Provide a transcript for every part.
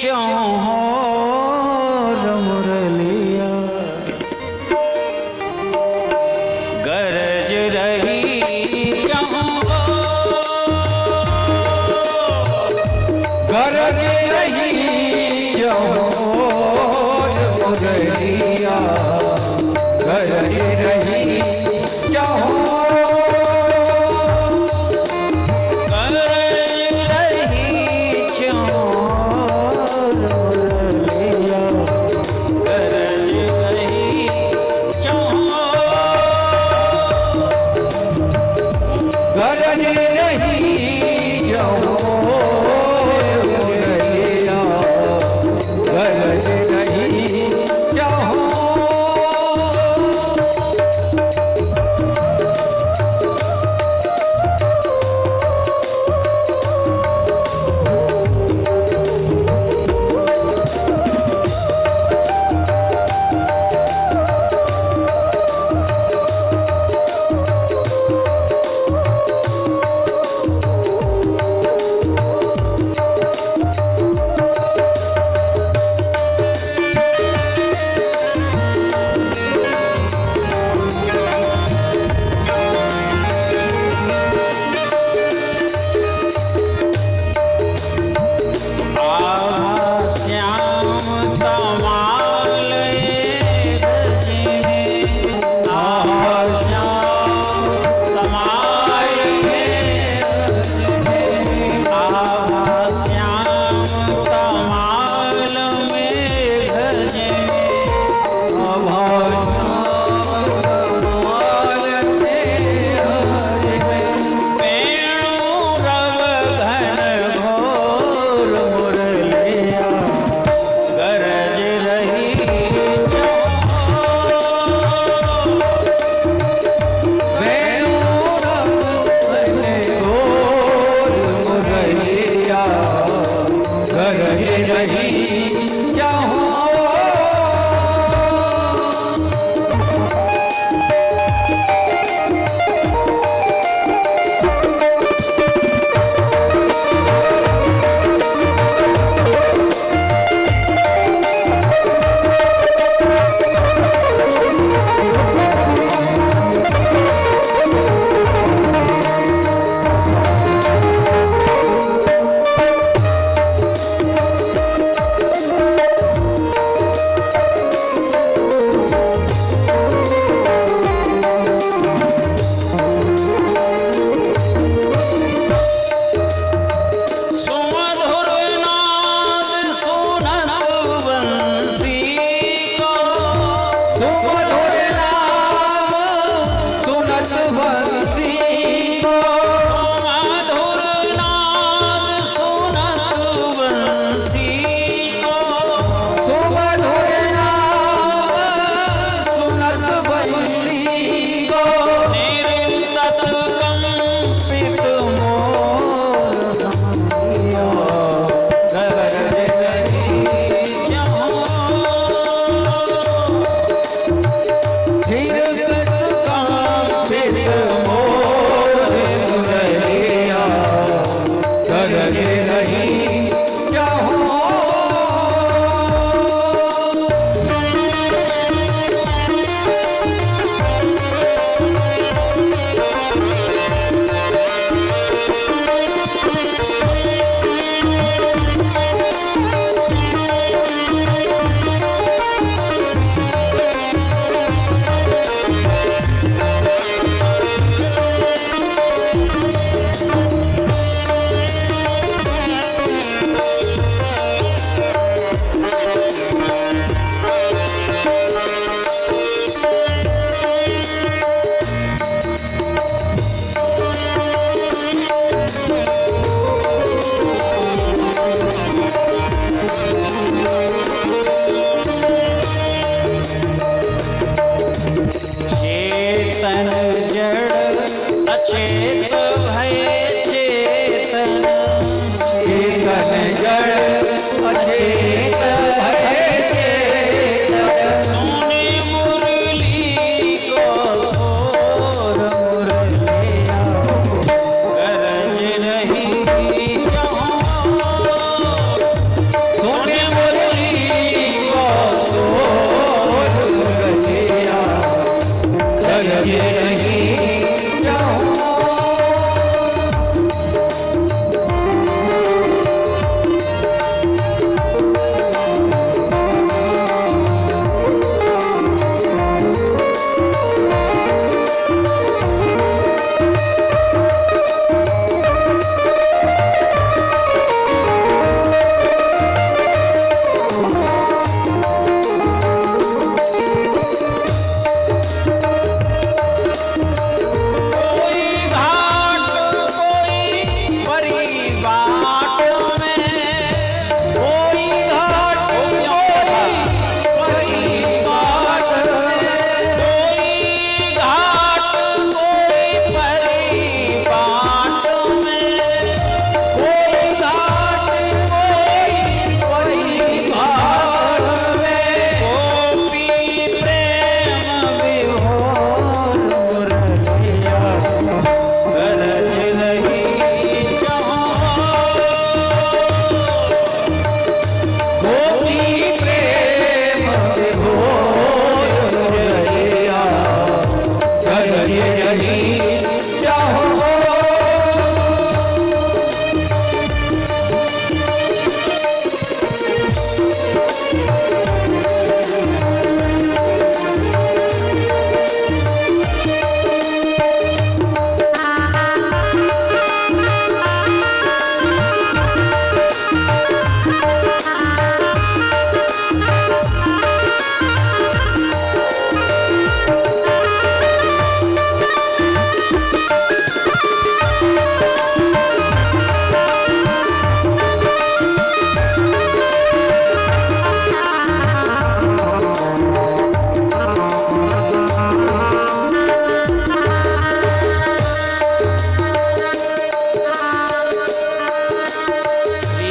चौर मुरलिया गरज रही गरज रही चौर मुरलिया गरज रही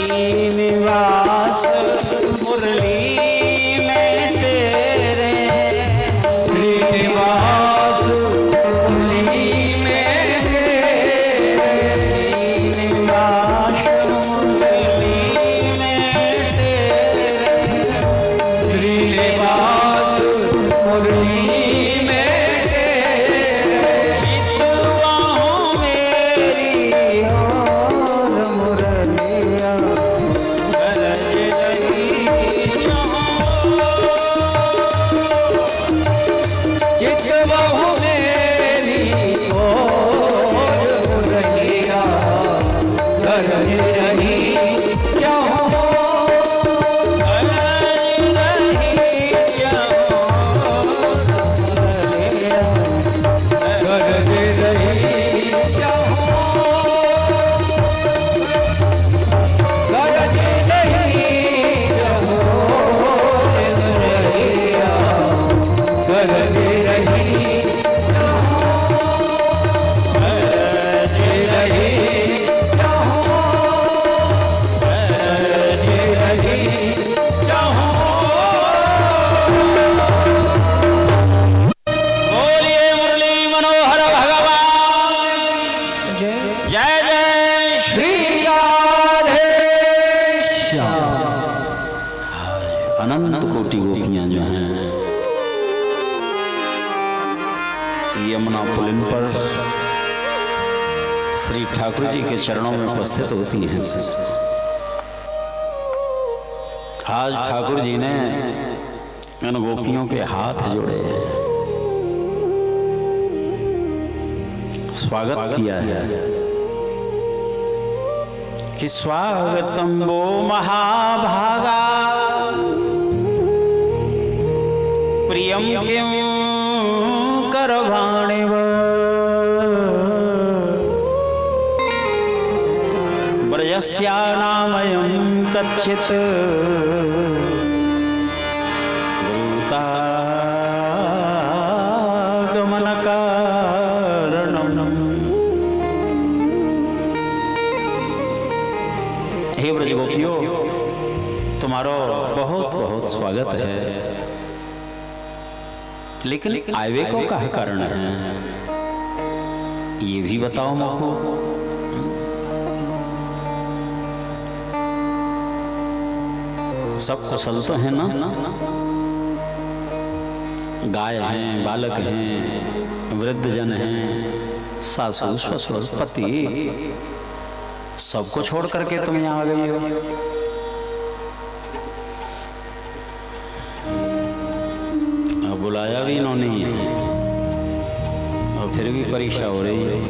श्रीनिवास मुरली में तेरे श्रीनिवास मुरली में तेरे श्रीनिवास मुरली में तेरे श्रीनिवास मुरली में तेरे चितवा हूँ मेरी और मुरलिया गरज रही चितबहु मेरी और मुरलिया गरज रही चाहो गरज रही चाहो गरज रही चाहो मुरलिया गरज रही गरज रही चाहो गरज रही चाहो बोलिए मुरली मनोहर भगवान जय जय श्री श्री राधे अनंत कोटि गोपियां जो हैं यमुना पुलिन पर श्री ठाकुर जी के चरणों में उपस्थित होती हैं। आज ठाकुर जी ने इन गोपियों के हाथ जोड़े हैं, स्वागत किया है कि स्वागतम वो महाभागा प्रियम किं करवाणिव ब्रजस्यानामयं कच्चित् द्रुतागमनकारणम्। हे ब्रज गोपियों, तुम्हारो बहुत बहुत स्वागत है, लेकिन आवे को क्या कारण है ये भी बताओ मुझको। सब कुशल तो है ना? गाय हैं, बालक हैं, वृद्ध जन हैं, सासू ससुर पति, सबको छोड़ करके तुम यहाँ आ गई हो। अब बुलाया भी इन्होंने ही है और फिर भी परीक्षा हो रही है।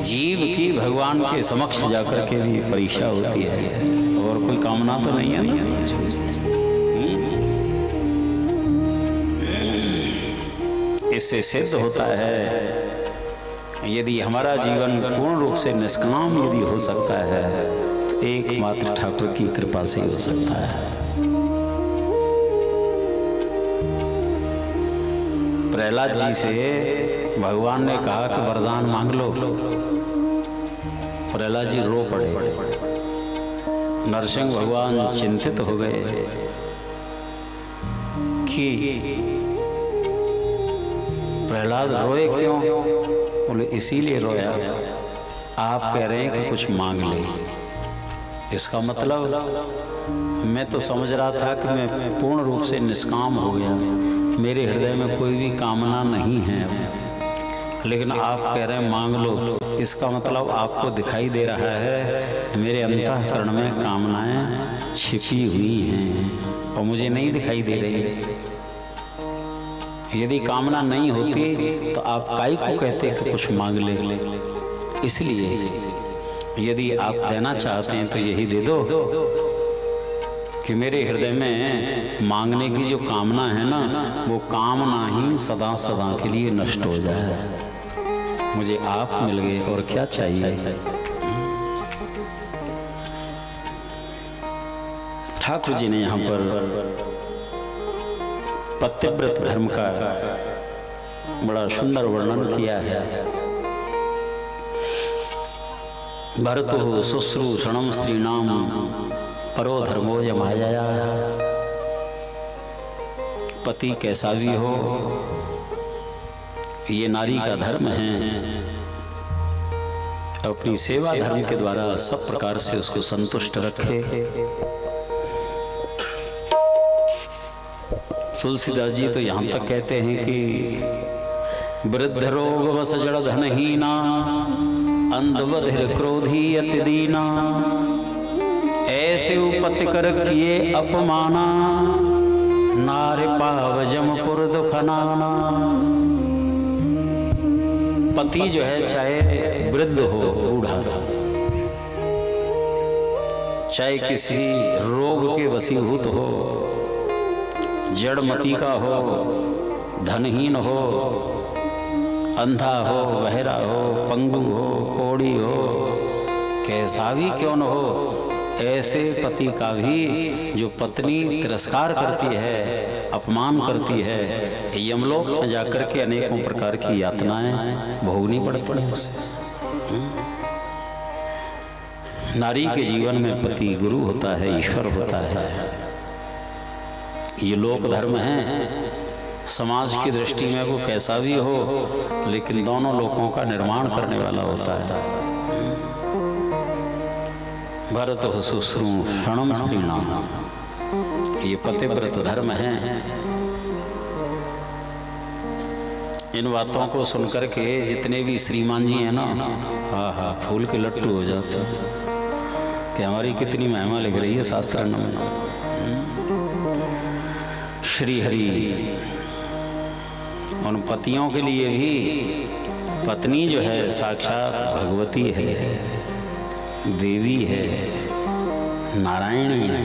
जीव की भगवान के समक्ष जाकर के भी परीक्षा होती है, और कोई कामना तो नहीं है ना। इससे सिद्ध होता है यदि हमारा जीवन पूर्ण रूप से निष्काम यदि हो सकता है तो एकमात्र ठाकुर की कृपा से हो सकता है। प्रहलाद जी से भगवान ने कहा कि वरदान मांग लो। प्रहलाद जी रो पड़े। नरसिंह भगवान चिंतित हो गए कि प्रहलाद रोए क्यों? बोले इसीलिए रोया, आप कह रहे हैं कि कुछ मांग ले। इसका मतलब मैं तो समझ रहा था कि मैं पूर्ण रूप से निष्काम हो गया, मेरे हृदय में कोई भी कामना नहीं है, लेकिन आप कह रहे हैं मांग लो। इसका मतलब आपको दिखाई दे रहा है मेरे अंतःकरण में कामनाएं छिपी हुई हैं और मुझे नहीं दिखाई दे रही। यदि कामना नहीं होती तो आप काई को कहते कि कुछ मांग ले। इसलिए यदि आप देना चाहते हैं तो यही दे दो कि मेरे हृदय में मांगने की जो कामना है ना, वो कामना ही सदा सदा के लिए नष्ट हो जाए। मुझे आप मिल गए और क्या चाहिए। ठाकुर जी ने यहाँ पर पतिव्रत धर्म का बड़ा सुंदर वर्णन किया है। भरतु शुश्रूषणं स्त्रीणाम परो धर्मो यमाया। पति कैसा भी हो, ये नारी का धर्म है। अपनी सेवा धर्म के द्वारा सब प्रकार से उसको संतुष्ट रखे। तुलसीदास जी तो यहाँ तक कहते हैं कि वृद्ध रोग वस जड़ धनहीना, अंध बधिर क्रोधी अति दीना, ऐसे उपत कर किए अपमाना, नार पाव जमपुर दुखनाना। पति जो है चाहे वृद्ध हो बूढ़ा, चाहे किसी रोग के वशीभूत हो, जड़मती का हो, धनहीन हो, अंधा हो, बहरा हो, पंगु हो, कोड़ी हो, कैसा भी क्यों न हो, ऐसे पति का भी जो पत्नी तिरस्कार करती है, अपमान करती है, यमलोक में जाकर के अनेकों प्रकार की यातनाएं भोगनी पड़ती हैं उसे। नारी के जीवन में पति गुरु होता है, ईश्वर होता है। ये लोक धर्म है। समाज की दृष्टि में वो कैसा भी हो, लेकिन दोनों लोकों का निर्माण करने वाला होता है। भरत शुश्रूषणं स्त्रीणाम, ये पतिव्रत धर्म है। इन बातों को सुनकर के जितने भी श्रीमान जी हैं ना, हाँ फूल के लट्टू हो जाते हैं कि हमारी कितनी महिमा लिख रही है शास्त्र में। श्री हरि उन पतियों के लिए भी पत्नी जो है साक्षात भगवती है, देवी है, नारायणी है।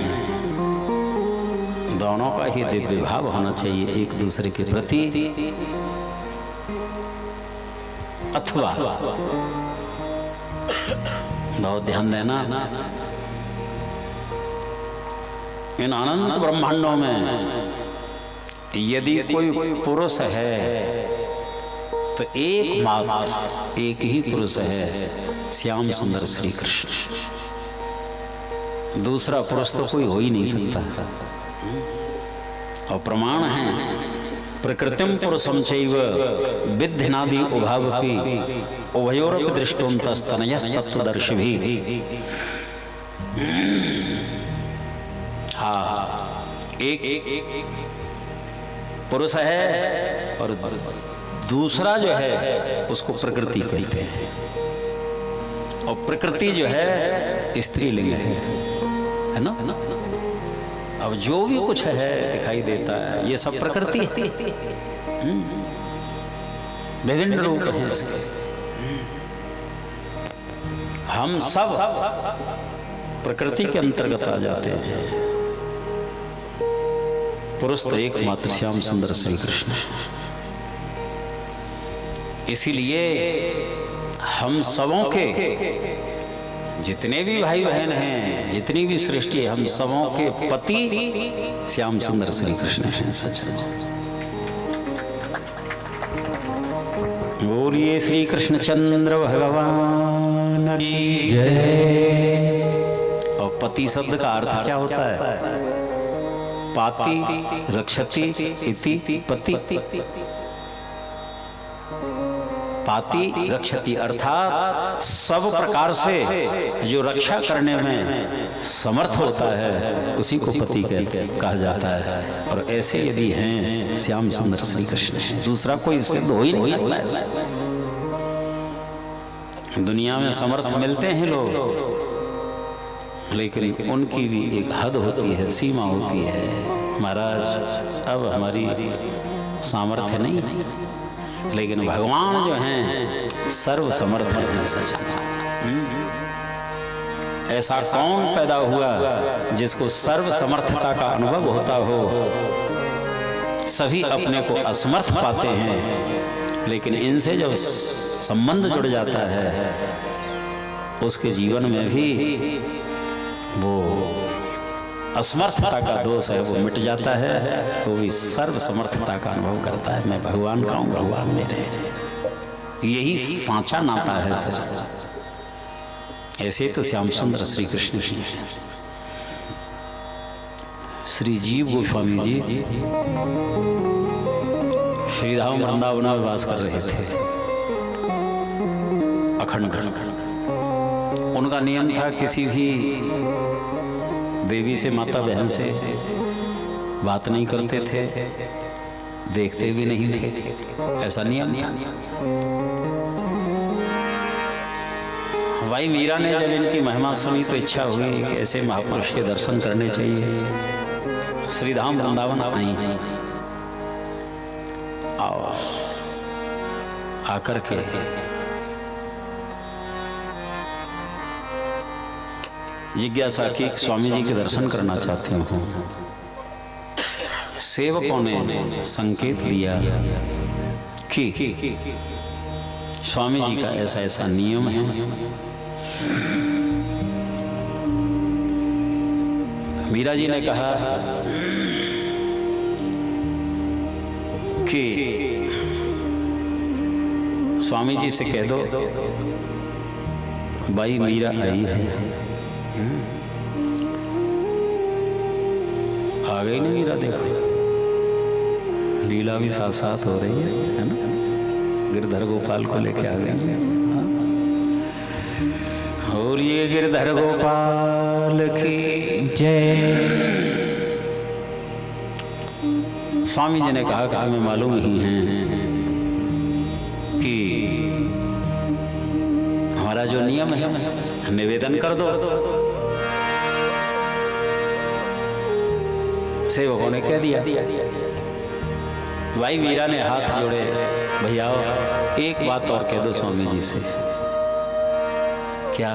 दोनों का ही दिव्य भाव होना चाहिए एक दूसरे के प्रति। अथवा बहुत ध्यान देना, इन अनंत ब्रह्मांडों में यदि कोई पुरुष है तो एकमात्र एक ही पुरुष है, श्याम सुंदर श्री कृष्ण। दूसरा पुरुष तो कोई हो ही नहीं सकता। और प्रमाण है प्रकृतिम पुरुषम चैव विद्धिनादि उभावपि उभयोरपि दृष्टोन्तस्तनयस्तत्त्वदर्शिभिः। हाँ, एक पुरुष है और दूसरा जो है उसको प्रकृति कहते हैं। और प्रकृति जो है स्त्रीलिंग है ना। अब जो भी कुछ है दिखाई देता है, ये सब प्रकृति है। विभिन्न रूप हैं इसके। हम सब प्रकृति के अंतर्गत आ जाते हैं। पुरुष तो एकमात्र श्याम सुंदर श्री कृष्ण। इसीलिए हम सबों के जितने भी भाई बहन हैं, जितनी भी सृष्टि है, हम सबों के पति श्याम सुंदर श्री कृष्ण हैं। सच बोलिए श्री कृष्णचंद्र भगवान की जय। और पति शब्द का अर्थ क्या होता है? पाति रक्षति इति पति। पाति रक्षति अर्थात सब प्रकार से जो रक्षा करने में समर्थ होता है उसी को पति कहा जाता है। और ऐसे यदि हैं श्याम सुंदर श्री कृष्ण, दूसरा कोई सिद्ध हो ही नहीं सकता। दुनिया में समर्थ मिलते हैं लोग, लेकिन उनकी भी एक हद होती है, सीमा होती है। महाराज अब हमारी सामर्थ्य नहीं, लेकिन भगवान जो हैं सर्व समर्थ हैं। ऐसा कौन पैदा हुआ जिसको सर्व समर्थता का अनुभव होता हो? सभी अपने को असमर्थ पाते हैं, लेकिन इनसे जब संबंध जुड़ जाता है उसके जीवन में भी वो असमर्थता का दोष है, वो मिट जाता है। वो भी सर्व समर्थता का अनुभव करता है। मैं भगवान का हूँ, भगवान मेरे। यही सांचा नाता है सर। ऐसे तो श्याम सुंदर श्री कृष्ण जी हैं। श्री जीव गोस्वामी जी श्रीधाम वृंदावन में वास कर रहे थे अखंड। उनका नियम था किसी भी देवी से, माता बहन से बात नहीं करते थे, देखते भी नहीं थे, ऐसा नियम था। भाई मीरा ने जब इनकी महिमा सुनी तो इच्छा हुई कि ऐसे महापुरुष के दर्शन करने चाहिए। श्रीधाम वृंदावन आई और आकर के जिज्ञासा की स्वामी जी के दर्शन करना चाहती हूँ। सेवकों ने संकेत दिया कि स्वामी जी का ऐसा ऐसा नियम है। मीरा जी ने कहा कि स्वामी जी से कह दो भाई मीरा आई है। आ गई ना मीरा, देखो लीला भी साथ साथ हो रही है ना। गिरधर गोपाल को लेके आ गई। और ये गिरधर गोपाल की जय। स्वामी जी ने कहा कि तुम्हें मालूम ही है कि हमारा जो नियम है, निवेदन कर दो। सेवकों ने कह दिया। भाई मीरा ने हाथ जोड़े, भैया एक बात और कह दो स्वामी जी से। क्या?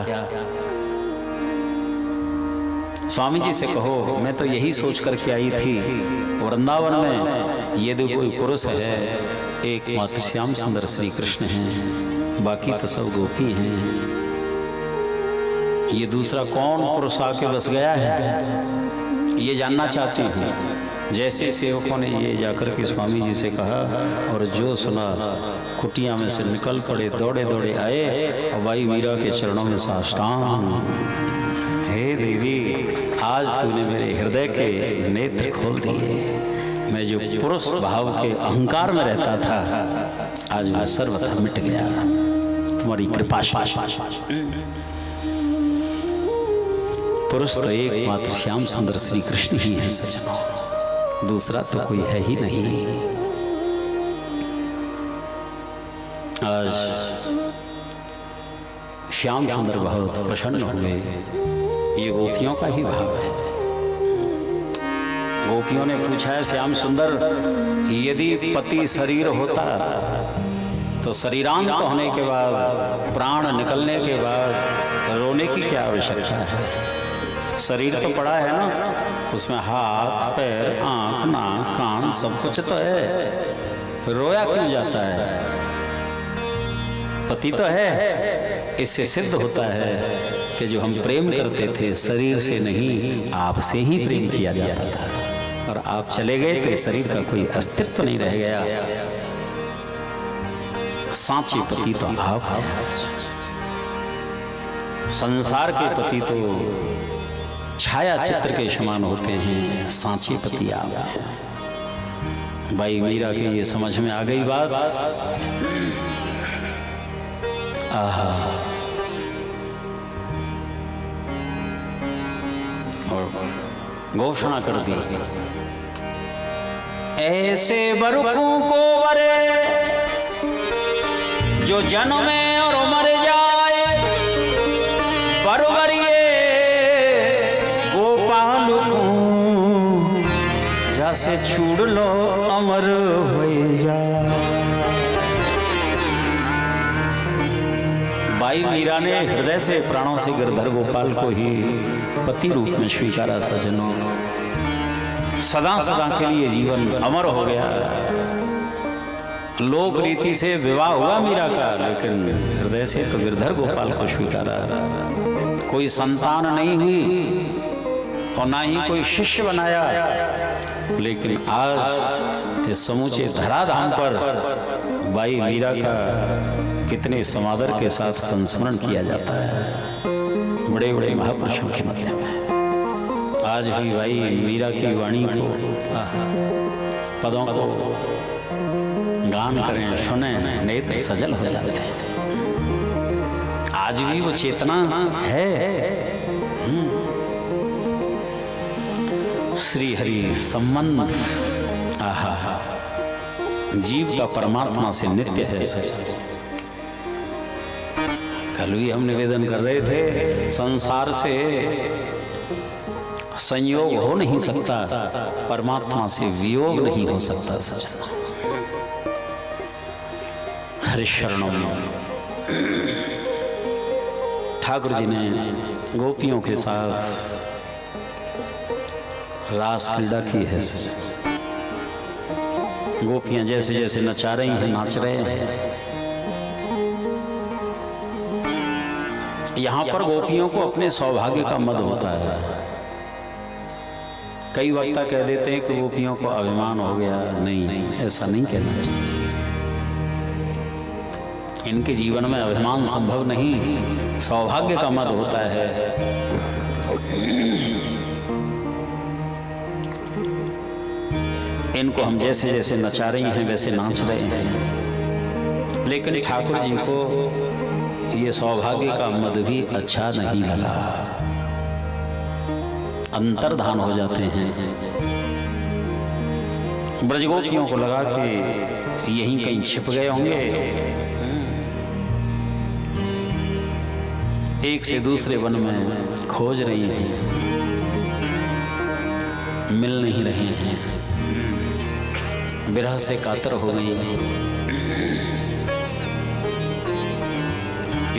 स्वामी जी से कहो मैं तो यही सोच करके आई थी वृंदावन में यदि कोई पुरुष है एक मात्र श्याम सुंदर श्री कृष्ण हैं, बाकी तो सब गोपी हैं। ये दूसरा कौन पुरुष आके बस गया है ये जानना चाहती हूँ। जैसे सेवकों ने ये जाकर के स्वामी जी से कहा और जो सुना कुटिया में से निकल पड़े, दौड़े दौड़े आए और भाई मीरा के चरणों में साष्टांग। हे देवी, आज तूने मेरे हृदय के नेत्र खोल दिए। मैं जो पुरुष भाव के अहंकार में रहता था आज वह सर्वथा मिट गया तुम्हारी कृपा से। पुरुष तो एकमात्र श्याम सुंदर श्री कृष्ण ही है सजना, दूसरा तो कोई है ही नहीं। आज श्याम सुंदर बहुत प्रसन्न हुए। ये गोपियों का ही भाव है। गोपियों ने पूछा है श्याम सुंदर यदि पति शरीर होता तो शरीरांत होने के बाद, प्राण निकलने के बाद रोने की क्या आवश्यकता है? शरीर तो पड़ा है ना, उसमें हाथ पैर आंख नाक कान सब कुछ तो है, फिर रोया क्यों जाता है? पति तो है। इससे सिद्ध होता है कि जो हम प्रेम करते थे शरीर से नहीं आपसे ही प्रेम किया जाता था, और आप चले गए तो शरीर का कोई अस्तित्व नहीं रह गया। सांची पति तो आप हैं। संसार के पति तो छाया चित्र के समान होते हैं, सांची पति आप हैं। भाई मीरा के ये समझ में आ गई बात। आहा, और घोषणा कर दी, ऐसे बरुकों को वरे जो जन्मे और मर जाए, बरबरिए गोपाल को जैसे छूड़ लो अमर हो जा। भाई मीरा ने हृदय से प्राणों से गिरधर गोपाल को ही पति रूप में स्वीकारा। सजनों, सदा सदा के लिए जीवन अमर हो गया। लोक रीति से विवाह हुआ मीरा का, लेकिन हृदय से तो गिरधर गोपाल को स्वीकारा। कोई संतान नहीं हुई और ना ही कोई शिष्य बनाया, लेकिन आज इस समूचे धराधाम पर भाई मीरा का कितने समादर के साथ संस्मरण किया जाता है। बड़े बड़े महापुरुषों के मध्य में। आज भी भाई मीरा की वाणी को, पदों को गान करें, सुने, नेत्र सजल हो जाते हैं। आज भी वो चेतना है। श्री हरि संबंध आहा जीव का परमात्मा से नित्य है। कल भी हम निवेदन कर रहे थे, संसार से संयोग हो नहीं सकता, परमात्मा से वियोग नहीं हो सकता। हरिशरणम। ठाकुर जी ने गोपियों के साथ रास क्रीड़ा की है। गोपियां जैसे जैसे नचा रही हैं, नाच रहे हैं। यहाँ पर गोपियों को अपने सौभाग्य का मद होता है। कई वक्ता कह देते हैं कि गोपियों को अभिमान हो गया। नहीं, ऐसा नहीं कहना चाहिए। इनके जीवन में अभिमान संभव नहीं, सौभाग्य का मद होता है। इनको हम जैसे जैसे नचा रही हैं वैसे नाच रहे हैं, लेकिन ठाकुर जी को ये सौभाग्य का मद भी अच्छा नहीं लगा। अंतर्धान हो जाते हैं। ब्रजगोपियों को लगा कि यहीं कहीं छिप गए होंगे, एक से दूसरे वन में खोज रही हैं, मिल नहीं रहे हैं, विरह से कातर हो गई।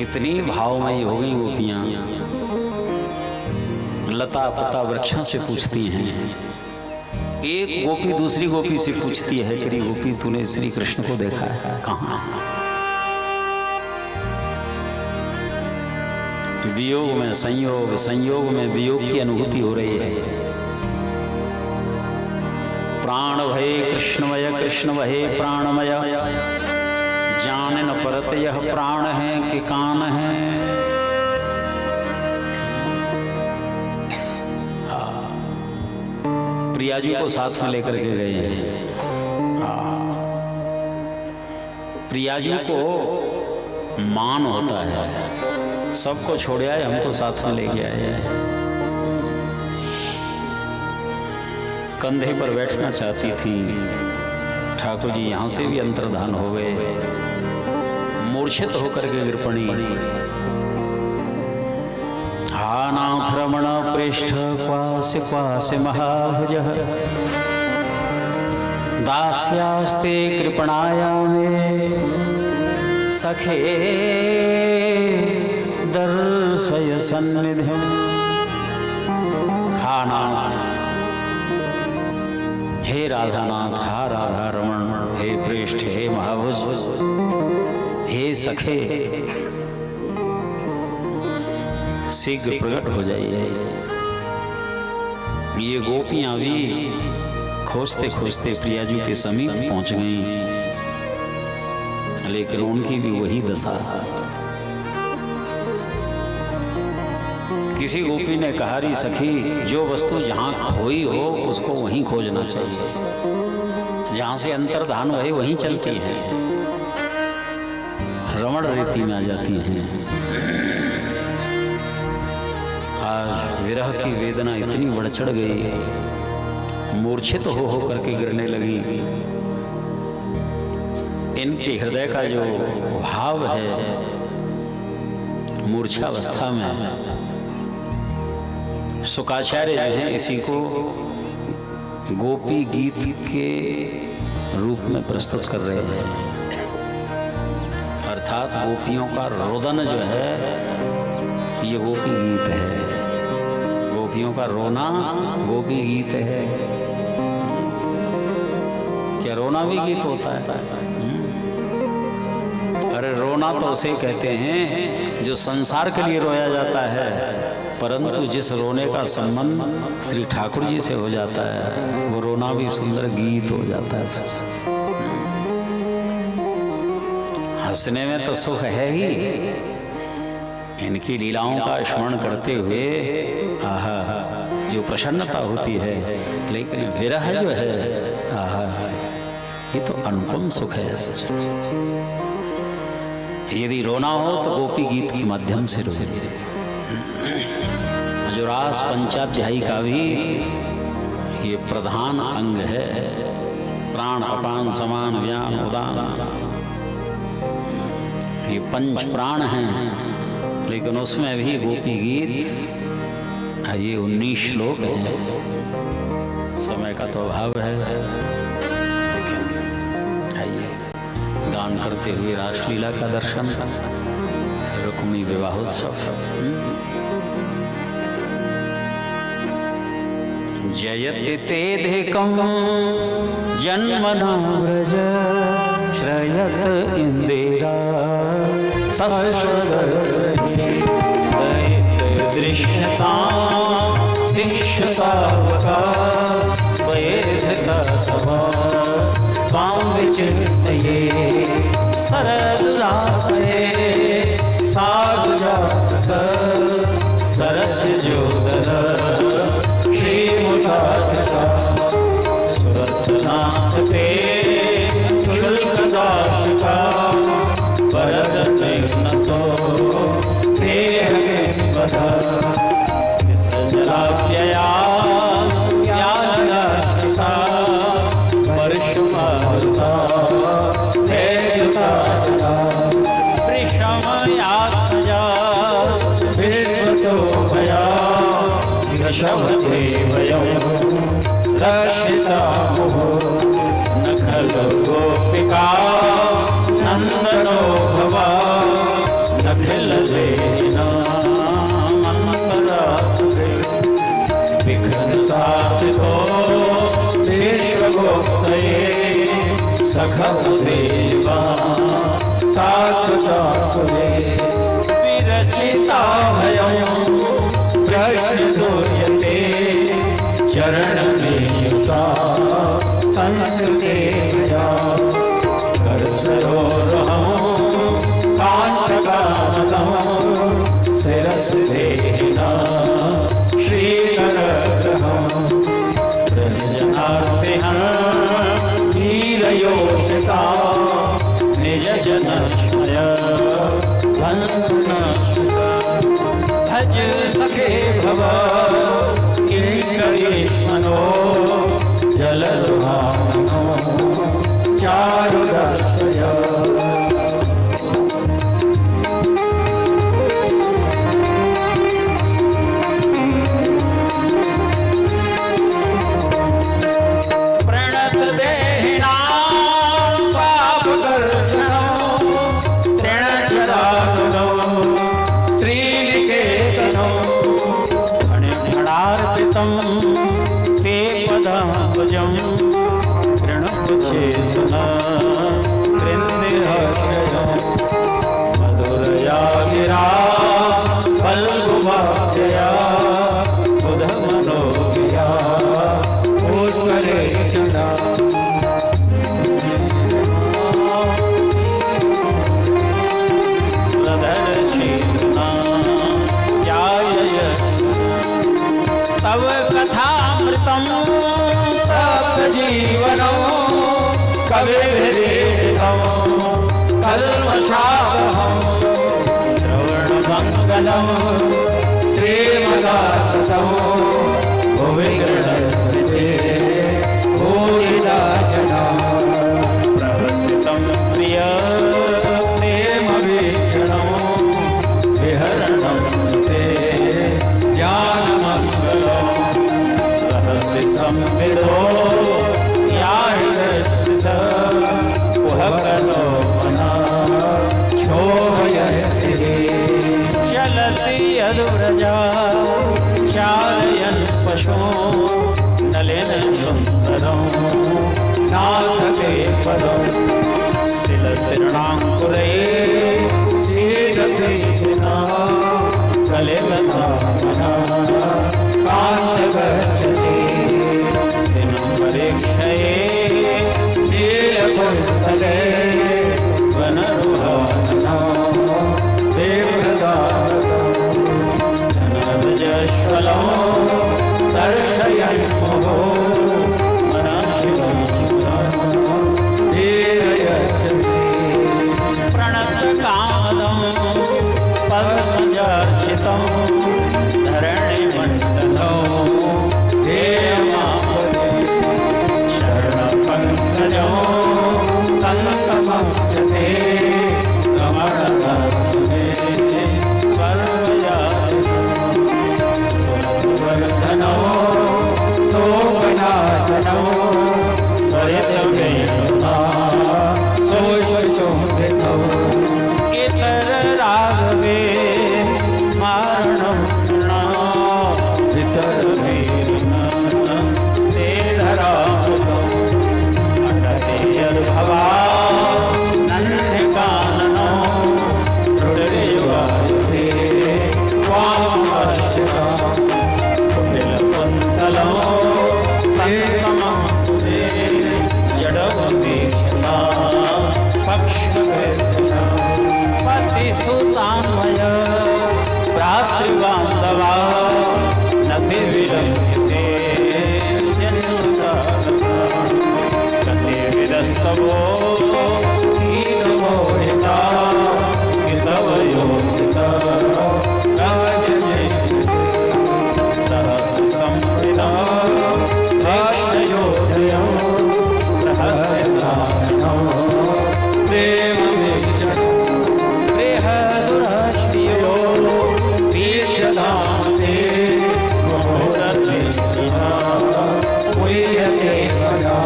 इतनी भावमयी हो गई गोपियां, लता पता वृक्षों से पूछती हैं। एक गोपी दूसरी गोपी से पूछती है कि गोपी तूने श्री कृष्ण को देखा है? कहाँ? वियोग में संयोग, संयोग में वियोग की अनुभूति हो रही है। प्राण भये कृष्णमय, कृष्ण भये प्राणमय, जान न परत यह प्राण है कि कान है। प्रिया जी को साथ में लेकर के गए हैं। प्रिया जी को मान होता है, सबको छोड़ आए, हमको साथ में लेके आए। कंधे पर बैठना चाहती थी, ठाकुर जी यहाँ से भी अंतर्धान हो गए, मूर्छित होकर के गिर पड़ी। हा नाथ रमण प्रेष्ठ क्वास्य क्वास्य महाभुजः, दास्यास्ते कृपणाया मे सखे दर्शय सन्निधिं। हा नाथ, हे राधानाथ, हा राधा रमण, हे प्रेष्ठ, हे महाभुज, हे सखे, शीघ्र प्रकट हो जाइए। ये गोपियां भी खोजते खोजते प्रिया जी के समीप पहुंच गईं, लेकिन उनकी भी वही दशा। किसी गोपी ने कहा, री सखी, जो वस्तु जहां खोई हो उसको वहीं खोजना चाहिए, जहां से अंतर्धान है वहीं चलती है, रमण रीति में आ जाती हैं। आज विरह की वेदना इतनी बढ़ चढ़ गई, मूर्छित हो करके गिरने लगी। इनके हृदय का जो भाव है मूर्छावस्था में, शुकाचार्य जो हैं इसी को गोपी गीत के रूप में प्रस्तुत कर रहे हैं। अर्थात गोपियों का रोदन जो है ये गोपी गीत है, गोपियों का रोना गोपी गीत है। क्या रोना भी गीत होता है? अरे रोना तो उसे कहते हैं जो संसार के लिए रोया जाता है, परंतु जिस रोने का संबंध श्री ठाकुर जी से हो जाता है वो रोना भी सुंदर गीत हो जाता है। हंसने में तो सुख है ही, इनकी लीलाओं का स्मरण करते हुए आहा जो प्रसन्नता होती है, लेकिन विरह जो है आहा ये तो अनुपम सुख है। यदि रोना हो तो गोपी गीत के माध्यम से रोइए। जो रास पंचाध्यायी का भी ये प्रधान अंग है, प्राण अपान समान व्यान उदान, ये पंच प्राण हैं, लेकिन उसमें भी गोपी गीत ये 19 श्लोक हैं। समय का तो अभाव है, लेकिन आइए गान करते हुए रासलीला का दर्शन, फिर रुक्मिणी विवाहोत्सव। जयति तेधिकं जन्मना व्रज श्रयत इंदिरा दृश्यता दीक्षतावका वैधता सभा स्वाम विचिन्तये सरदासये साधुजात सरस जोदर सुरतनाथ पे शुल्कदाशिका वरदते न तो बधा विसर्जनाप्यया ज्ञानदाशिसा वर्षमारुता तेजुता वृषमयात्मजा विश्वतो भया शब्दे वयं रक्षितामः न खलु गोपिका नन्दनो भवा न खिललेना मन्मथरात्रे विघ्न साधितो विश्वगोप्तये सखदेवा सात्वताकुले विरचिता भयं प्रश्नोयते चरण में युता संस्कृते कर सरोरहं कांतकामतं शिरस देना श्रीकरग्रहं ब्रजजनार्तिहं वीरयोषिता निज जनश्मय वन्दना भज सखे भव किंकरीष्मनो जलरुहानो चारुदर्शय प्रणत देहिनां पापकर्षणं तृणचरागमं ते पदाम्बुजं कृणुपुच्छेसुना कृन्दिरहर्षयं मधुरया गिरा फल्गुवाद्यया बुधमनोज्ञया पुष्करेचना प्रदर्शिना तव कथामृतं तप्त जीवनं कविभिरीडितं कल्मषापहं श्रवणमङ्गलं श्रीमदाततं भुवि गृह्णन्ते भूरिदा जना प्रहसितं प्रिय प्रेमवीक्षणं विहरणं ते ज्ञानमङ्गलं संविदो याहिरस उहकनो मना शोभयति चलति यदुव्रजा चालयन् पशो नलिन सुन्दरं नाथके पदं शिलतिर्णाङ्कुरे सीदति विना कलिलधामना कान्तगच्छति दिनं परीक्षये नीलकुन्तले वनरुहाना देवदानक जानो स्वरित वेणुना सोशो विधौ इतर राघवे मारणं इतर वेणुना ते धरामृतौ अटते यद्भवा नन्हिकाननो हृदयवायुते वामपश्यता कुटिलकुन्तलो संगमते जडवपेक्षता पक्षवेक्षता पतिसुतान्वय भ्रातृबान्धवा नति विरञ्जते कते विदस्तवो कीलमोहिता हितवयोसिता रहस्य संवृता राष्ट्रयोधयं रहस्यदानौ प्रेमवीक्षणं बृहदुरश्रियो वीक्षधामते मुहुरद्विषा मुह्यते कदा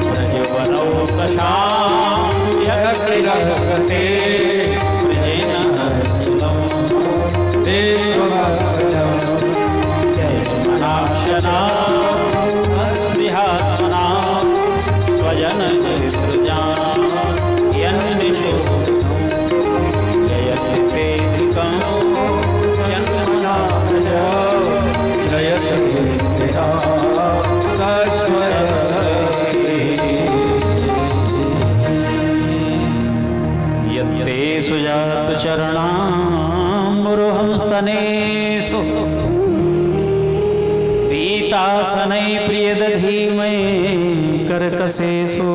व्रजवनौकशां यत्किरगते व्रजेन हर्षितं देवभक्तं जयमनाक्षना अस्मिहात्मना स्वजनजयतृजा यन्निशोधं जयति तेऽधिकं जन्मना प्रजा जयति तेऽधिका यत्ते सुजातु चरणाम्बुरुहंस्तनेषु पीतासनै प्रियदधीमये कर्कशेषु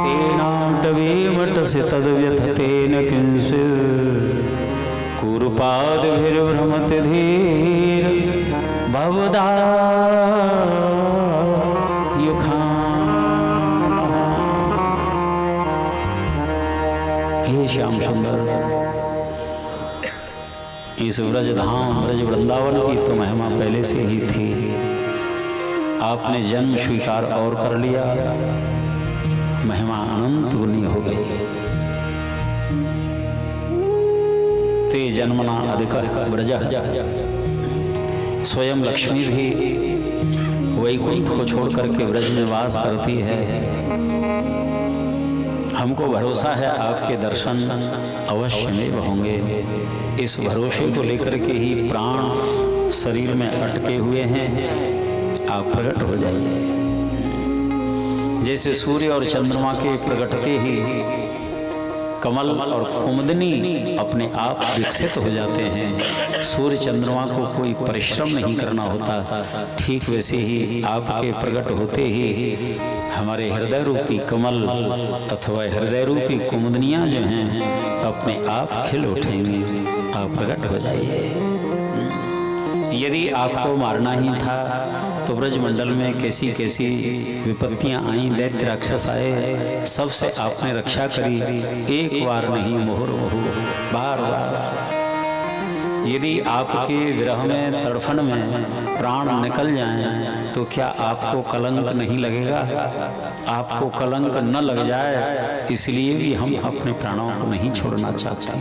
तेनाटवीमटसि तद्व्यथतेन किंचित् कुरुपादभिर्भ्रमति धीर भवदा हे श्याम सुंदर, इस ब्रज धाम ब्रज वृंदावन की तो महिमा पहले से ही थी। आपने जन्म स्वीकार और कर लिया, महिमा अनंत गुनी हो गई। ते जन्मना अधिक ब्रज, स्वयं लक्ष्मी भी वैकुंठ को छोड़ करके ब्रज में वास करती है। हमको भरोसा है आपके दर्शन अवश्य में होंगे। इस भरोसे को लेकर के ही प्राण शरीर में अटके हुए हैं, आप प्रकट हो जाइए। जैसे सूर्य और चंद्रमा के प्रकटते ही कमल और कुमुदनी अपने आप विकसित हो जाते हैं, सूर्य चंद्रमा को कोई परिश्रम नहीं करना होता, ठीक वैसे ही आपके प्रकट होते ही हमारे हृदय रूपी कमल अथवा हृदय रूपी कुमुदनियाँ जो हैं अपने आप खिल उठेंगी। आप प्रकट हो जाइए। यदि आपको मारना ही था तो ब्रजमंडल में कैसी कैसी विपत्तियां आई, दैत्य राक्षस आए, सबसे आपने रक्षा करी। एक बार नहीं, मुहुर्मुहु बार बार। यदि आपके विरह में तड़फन में प्राण निकल जाएं तो क्या आपको कलंक नहीं लगेगा? आपको कलंक न लग जाए इसलिए भी हम अपने प्राणों को नहीं छोड़ना चाहते।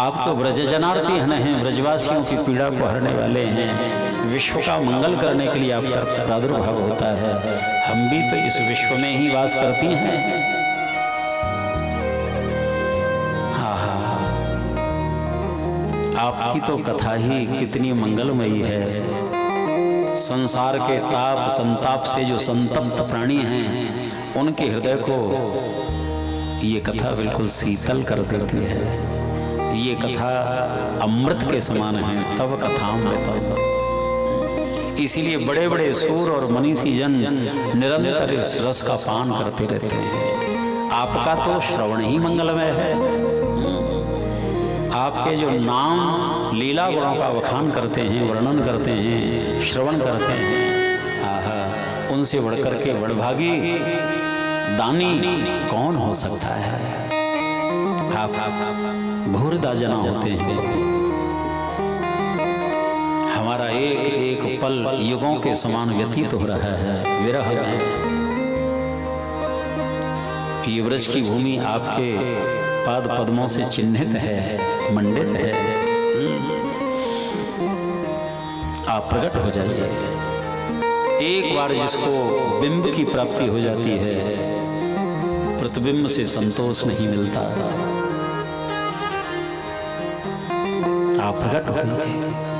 आप तो ब्रज जनार्ती हैं, ब्रजवासियों की पीड़ा को हरने वाले हैं। विश्व का मंगल करने के लिए आपका प्रादुर्भाव होता है। हम भी तो इस विश्व में ही वास करती हैं। आपकी तो कथा ही कितनी मंगलमयी है। संसार के ताप संताप से जो संतप्त प्राणी हैं उनके हृदय को ये कथा बिल्कुल शीतल कर देती है। ये कथा अमृत के समान है। तब कथामृतम्। इसीलिए बड़े बड़े सूर और मनीषी जन निरंतर इस रस का पान करते रहते हैं। आपका तो श्रवण ही मंगलमय है। आपके जो नाम लीला गुणों का वखान करते हैं, वर्णन करते हैं, श्रवण करते हैं, आहा, उनसे बढ़कर के बड़भागी दानी कौन हो सकता है? आप भूरदा जना होते हैं। हमारा एक एक पल युगों के समान व्यतीत हो रहा है विरह में। ये व्रज की भूमि आपके पाद पद्मों से चिन्हित है, मंडित है। आप प्रकट हो जाइए। एक बार जिसको बिंब की प्राप्ति हो जाती है, प्रतिबिंब से संतोष नहीं मिलता। आप प्रकट होइए।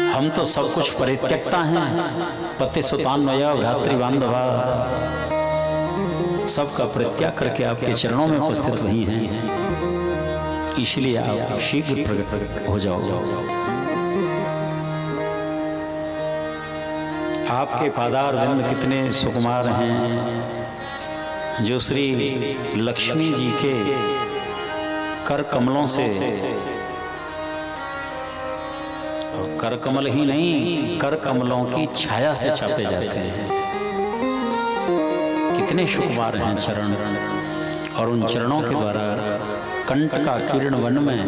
हम तो सब कुछ परित्यक्ता हैं, पति सुतान्वय भ्रातृबान्धवा, सबका परित्याग करके आपके चरणों में उपस्थित नहीं हैं। इसलिए आप शीघ्र प्रकट हो जाओ। आपके पादार विंद कितने सुकुमार हैं, जो श्री लक्ष्मी जी के कर कमलों से, कर कमल ही नहीं, कर कमलों की छाया से छापे जाते हैं। कितने सुकुमार हैं चरण, और उन चरणों के द्वारा कंठ का किरण वन में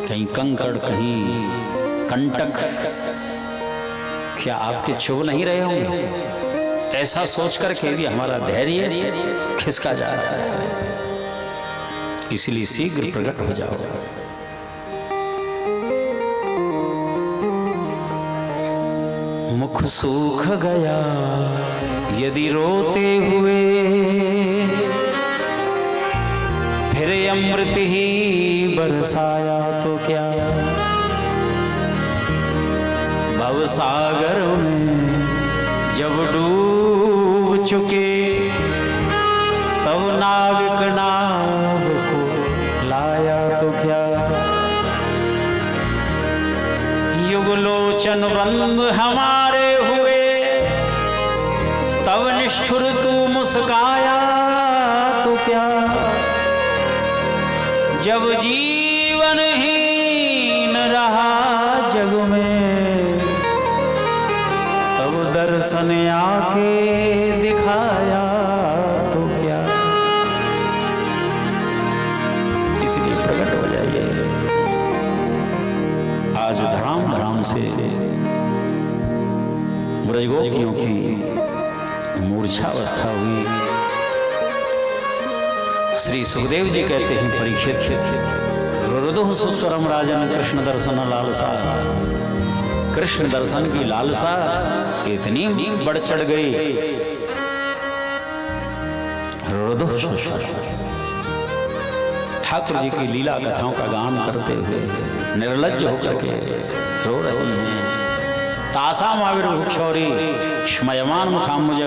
कहीं कंकड़ कहीं कंटक, क्या आपके चुभ नहीं रहे होंगे? ऐसा सोच करके भी हमारा धैर्य खिसका जा रहा है। इसलिए शीघ्र प्रकट हो जाओ। मुख सूख गया यदि रोते हुए, फिर अमृत ही बरसाया तो क्या। भवसागर में जब डूब चुके, तब नाविक नाव को लाया तो क्या। युगलोचन बंद हमारे हुए, तब निष्ठुर तू मुस्काया तो क्या। जब जीवन हीन रहा जग में, तब दर्शन आके दिखाया तो क्या। इसलिए प्रकट हो जाइए। आज धड़ाम धड़ाम से ब्रजगोपियों की मूर्छावस्था हुई। श्री सुखदेव जी कहते हैं, परीक्षित रुदुः सुस्वरम राजन कृष्ण दर्शन लालसा। कृष्ण दर्शन की लालसा इतनी बढ़ चढ़ गई, रुदुः सुस्वर ठाकुर जी की लीला कथाओं का गान करते हुए निर्लज्ज होकर के रो रही हैं। तासाम आविर्भुक्षौरी स्मयमान मुखाम्बुज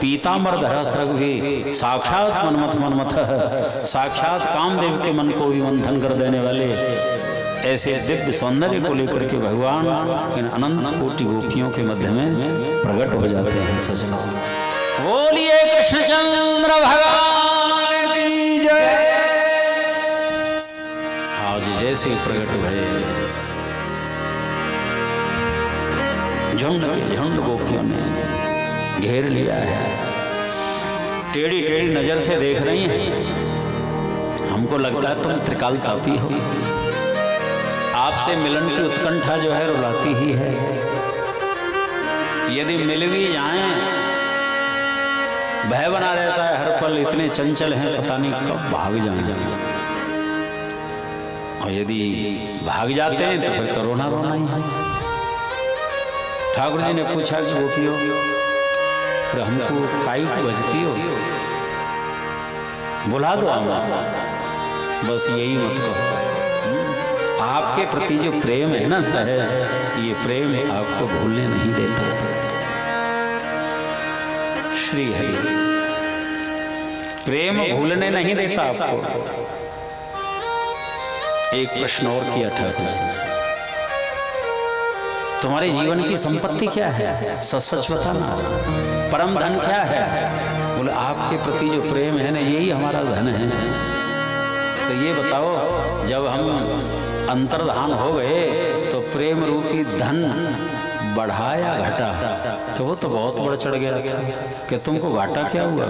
पीताम्बरधर स्रग्भी। साक्षात मन्मथ साक्षात कामदेव के मन को भी मंथन कर देने वाले ऐसे दिव्य सौंदर्य को लेकर के भगवान इन अनंत कोटि गोपियों के मध्य में प्रकट हो जाते हैं। सजना बोलिए कृष्णचंद्र भगवान की जय। आज जैसे प्रकट भये, झुंड के झुंड गोपियों ने घेर लिया है। टेढ़ी टेढ़ी नजर से देख रही हैं। हमको लगता है तुम त्रिकालतापी हो। आपसे मिलन की उत्कंठा जो है रुलाती ही है। यदि मिल भी जाएं, भय बना रहता है हर पल। इतने चंचल हैं, पता नहीं कब भाग जाएं। और यदि भाग जाते हैं तो फिर तो रोना रोना ही है। ठाकुर जी ने पूछा कि गोपियों, फिर हमको काई बजती हो, बुला दो हम। बस यही मत कहो। आपके प्रति जो प्रेम है ना सहज, ये प्रेम आपको भूलने नहीं देता। श्री हरि प्रेम भूलने नहीं देता आपको। एक प्रश्न और किया ठाकुर जी, तुम्हारे जीवन की संपत्ति क्या है? सच बताना। परम धन क्या है? बोले आपके प्रति जो प्रेम है ना, यही हमारा धन है। तो ये बताओ, जब हम अंतर्धान हो गए तो प्रेम रूपी धन बढ़ा या घटा? तो वो तो बहुत बढ़ चढ़ गया था कि तुमको घाटा क्या हुआ?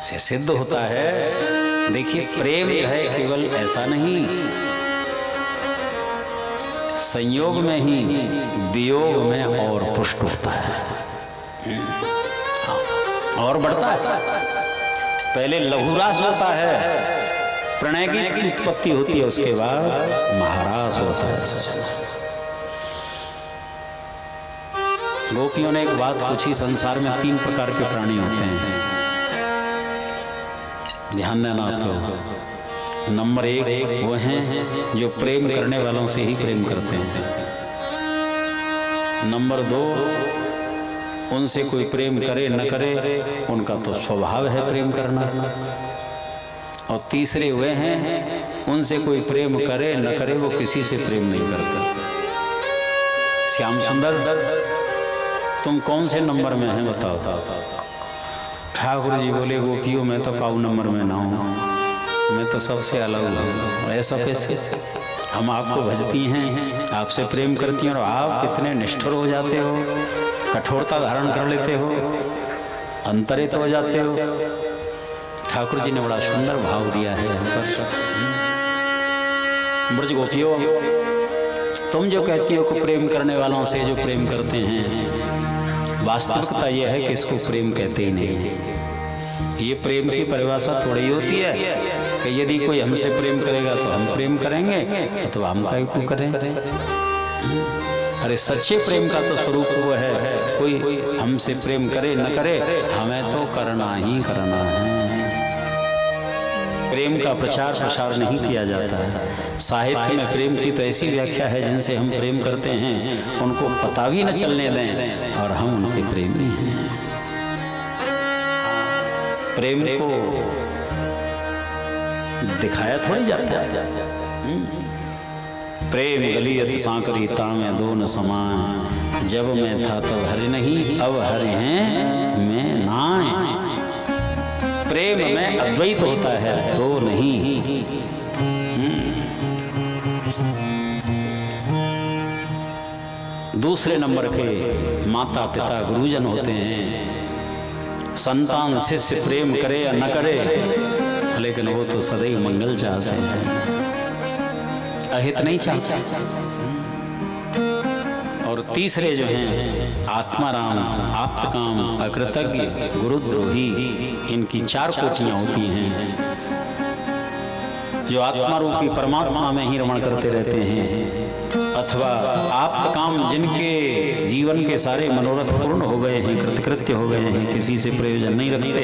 से सिद्ध होता है। देखिए प्रेम जो है केवल ऐसा नहीं संयोग में ही वियोग में और पुष्ट होता है, और बढ़ता है। पहले लघुरास होता है, प्रणय गीत की उत्पत्ति होती है, उसके बाद महारास होता है। गोपियों ने एक बात पूछी, संसार में 3 प्रकार के प्राणी होते हैं, ध्यान देना आप लोग। नंबर 1 वो हैं जो प्रेम करने वालों से ही प्रेम करते हैं। नंबर 2 उनसे कोई प्रेम करे न करे, उनका तो स्वभाव है प्रेम करना। और तीसरे वे हैं उनसे कोई प्रेम करे न करे, वो किसी से प्रेम नहीं करता। श्याम सुंदर तुम कौन से नंबर में हैं बताओ? ठाकुर जी बोले गोपियों में तो काऊ नंबर में ना हूँ, मैं तो सबसे अलग हूँ। ऐसा कैसे? हम आपको भजती हैं, आपसे प्रेम करती हैं, और आप इतने निष्ठुर हो जाते हो, कठोरता धारण कर लेते हो, अंतरित हो जाते हो। ठाकुर जी ने बड़ा सुंदर भाव दिया है यहाँ पर। ब्रज गोपियों, तुम जो कहती हो कि प्रेम करने वालों से जो प्रेम करते हैं, वास्तविकता यह है कि इसको प्रेम कहते ही नहीं। ये प्रेम की परिभाषा थोड़ी होती है कि यदि कोई हमसे प्रेम करेगा तो हम प्रेम करेंगे, तो हम काहे को करें। अरे सच्चे प्रेम का तो स्वरूप वो है, कोई हमसे प्रेम करे न करे, हमें तो करना ही करना है। प्रेम का प्रचार प्रसार नहीं किया जाता है। साहित्य में प्रेम की तो ऐसी व्याख्या है, जिनसे हम प्रेम करते हैं उनको पता भी न चलने दें और हम उनके प्रेमी हैं। प्रेम को दिखाया थोड़ी जाता है। प्रेम गलियत सांकरी तामे दो न समान, जब मैं था तब हरि नहीं, अब हरि हैं मैं नाय। प्रेम में अद्वैत होता है, दो नहीं। दूसरे नंबर के माता पिता गुरुजन होते हैं। संतान शिष्य प्रेम करे या न करे, लेकिन वो तो सदैव मंगल चाहते हैं, अहित नहीं चाहते। और तीसरे जो हैं आत्माराम, आप्तकाम, अकृतज्ञ, गुरुद्रोही, इनकी 4 कोटियां होती हैं, जो आत्मा रूपी परमात्मा में ही रमण करते रहते हैं। अथवा आप्तकाम, जिनके जीवन के सारे मनोरथ पूर्ण हो गए हैं, कृतकृत्य हो गए हैं, किसी से प्रयोजन नहीं रखते।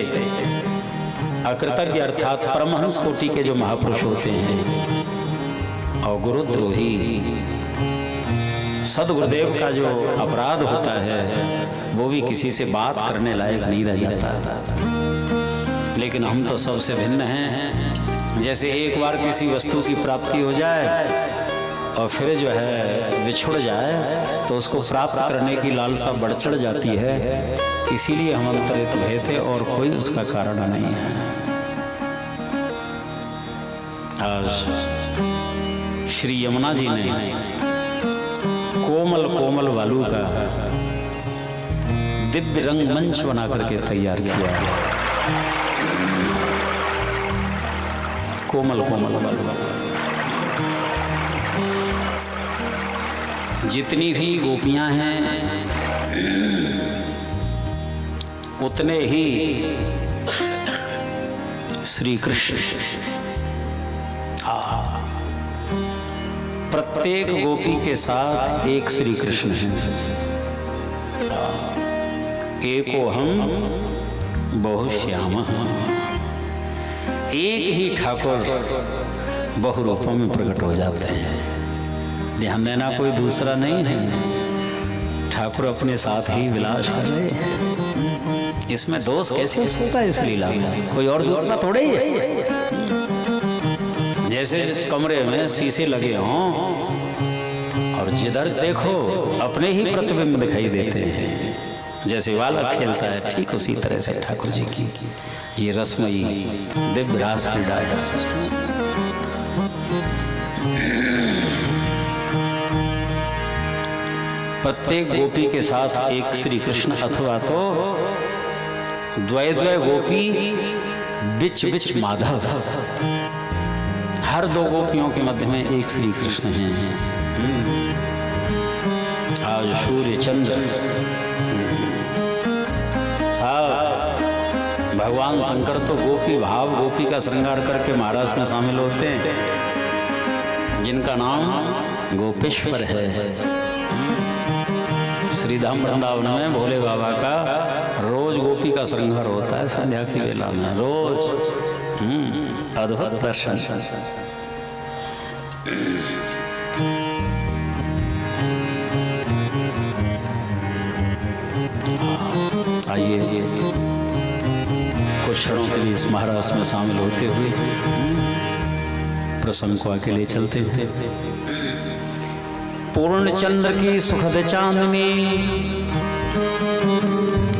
अकृतज्ञ अर्थात परमहंस कोटि के जो महापुरुष होते हैं। और गुरुद्रोही, सदगुरुदेव का जो अपराध होता है वो भी किसी से बात करने लायक नहीं रह जाता। लेकिन हम तो सबसे भिन्न हैं। जैसे एक बार किसी वस्तु की प्राप्ति हो जाए और फिर जो है बिछुड़ जाए, तो उसको प्राप्त करने की लालसा बढ़ चढ़ जाती है। इसीलिए हम अंतरित भय थे, और कोई उसका कारण नहीं है। आज श्री यमुना जी ने कोमल कोमल वालू का दिव्य रंग मंच बना करके तैयार किया है। कोमल कोमल वालू, जितनी भी गोपियां हैं उतने ही श्री कृष्ण। प्रत्येक गोपी के साथ एक श्री कृष्ण है। एको हम बहु श्याम, एक ही ठाकुर बहु रूपों में प्रकट हो जाते हैं। ध्यान देना, कोई दूसरा नहीं है, ठाकुर अपने साथ ही विलास कर रहे हैं। इसमें दोष कैसे हो सकता है इस लीला में? कोई और दूसरा थोड़े ही है। जैसे जिस कमरे में शीशे लगे हों और जिधर देखो अपने ही प्रतिबिंब दिखाई देते हैं, जैसे बालक खेलता है, ठीक उसी तरह से ठाकुर जी की ये रसमयी दिव्य रास क्रीड़ा है। प्रत्येक गोपी के साथ एक श्री कृष्ण, अथवा तो द्वय द्वय गोपी बिच बिच माधव। हर 2 गोपियों के मध्य में एक श्री कृष्ण हैं। आज सूर्य चंद्र साहब, भगवान शंकर तो गोपी भाव गोपी का श्रृंगार करके महाराज में शामिल होते हैं, जिनका नाम गोपेश्वर है। श्रीधाम वृंदावन में भोले बाबा का रोज गोपी का श्रृंगार होता है संध्या की वेला में, रोज। अद्भुत दर्शन। आइए कुछ क्षणों के लिए इस महाराज में शामिल होते हुए प्रसंग को आगे ले चलते हैं। पूर्ण चंद्र की सुखद चांदनी,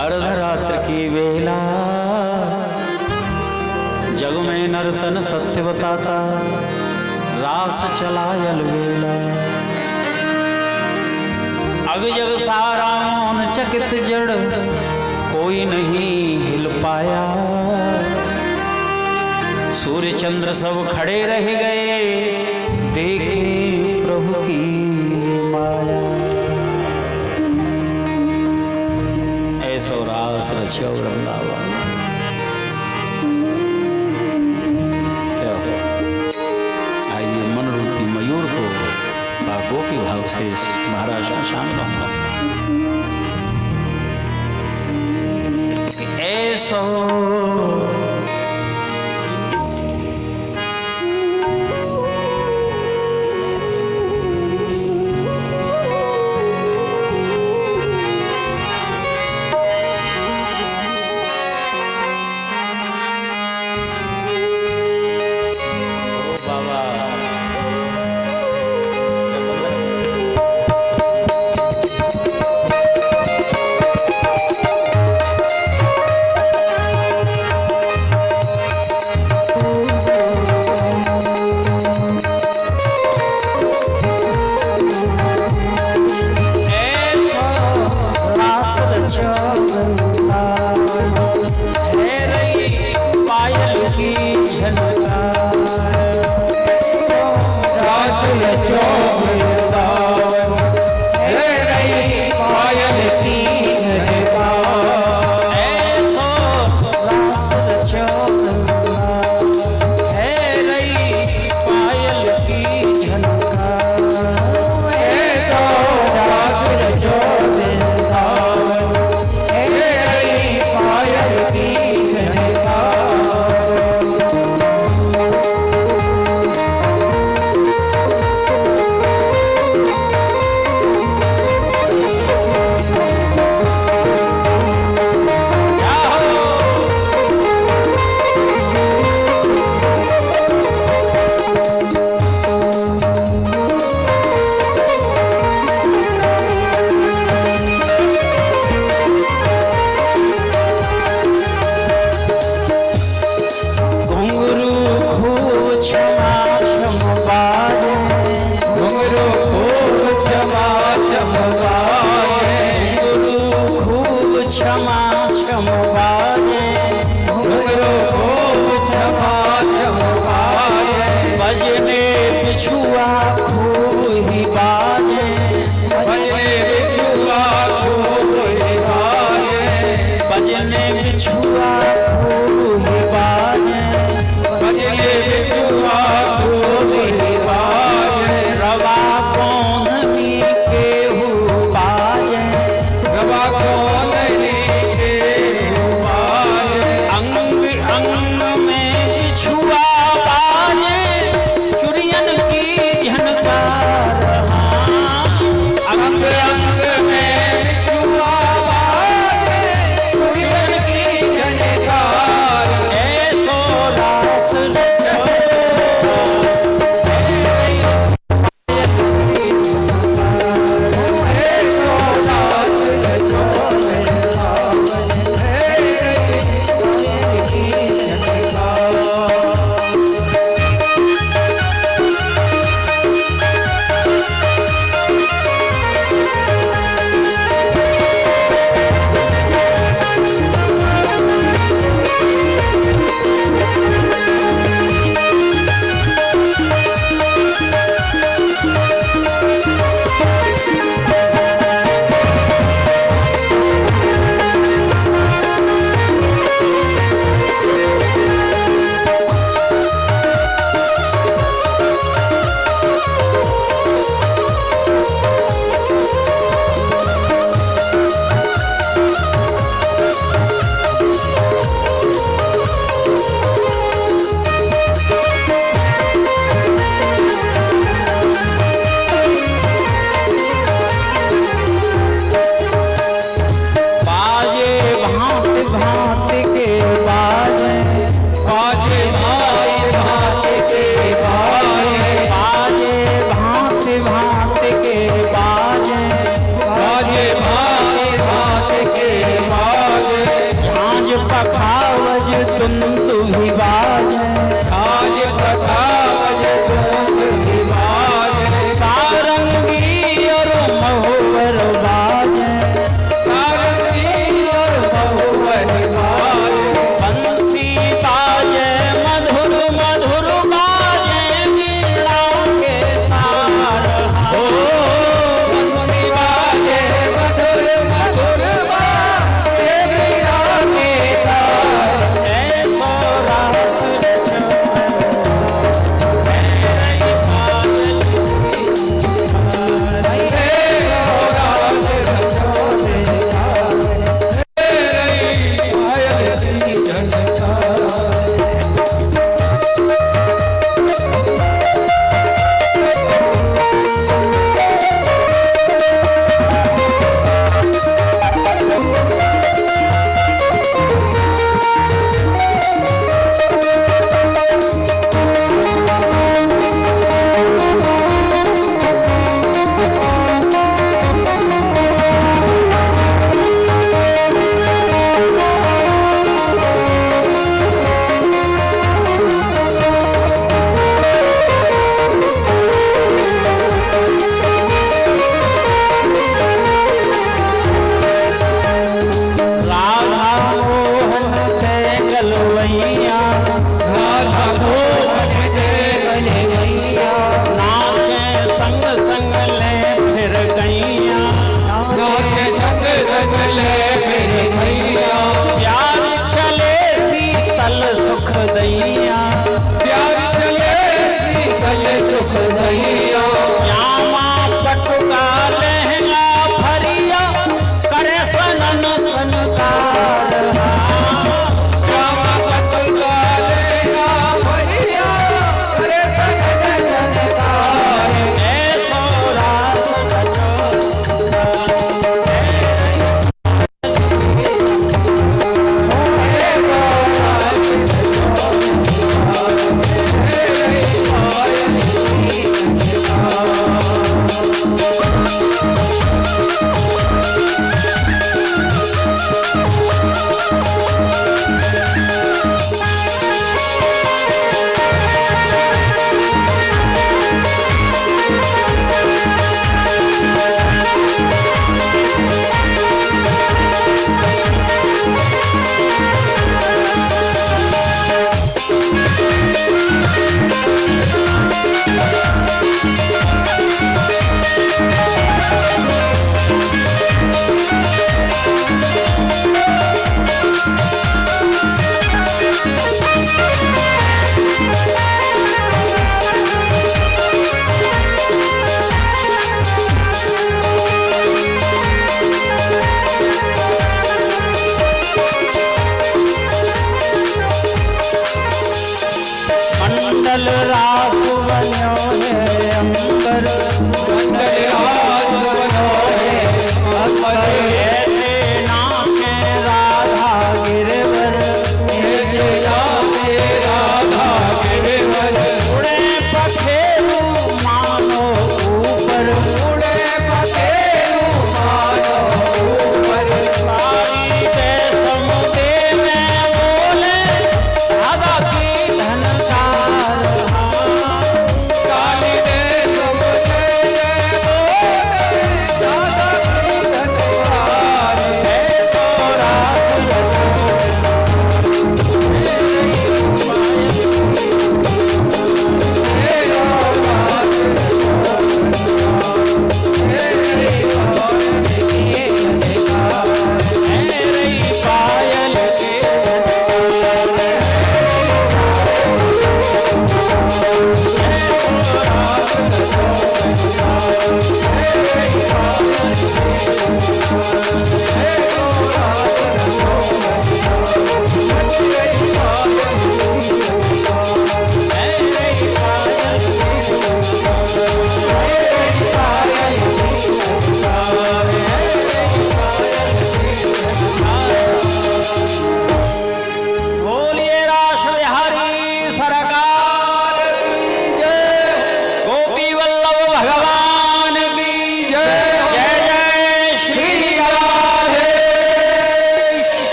अर्धरात्र की वेला, जग में नर्तन सत्य बताता, रास चला अलबेला। अग जग सारा मौन चकित जड़, कोई नहीं हिल पाया। सूर्य चंद्र सब खड़े रह गए, देखे प्रभु की माया। ऐसो रास रचियो वृंदावन। आइए मन रूपी मयूर को गोपी भाव से महाराज में शामिल होगा। ऐसो अंग में छुआ बाजे, चुरियन की झनका।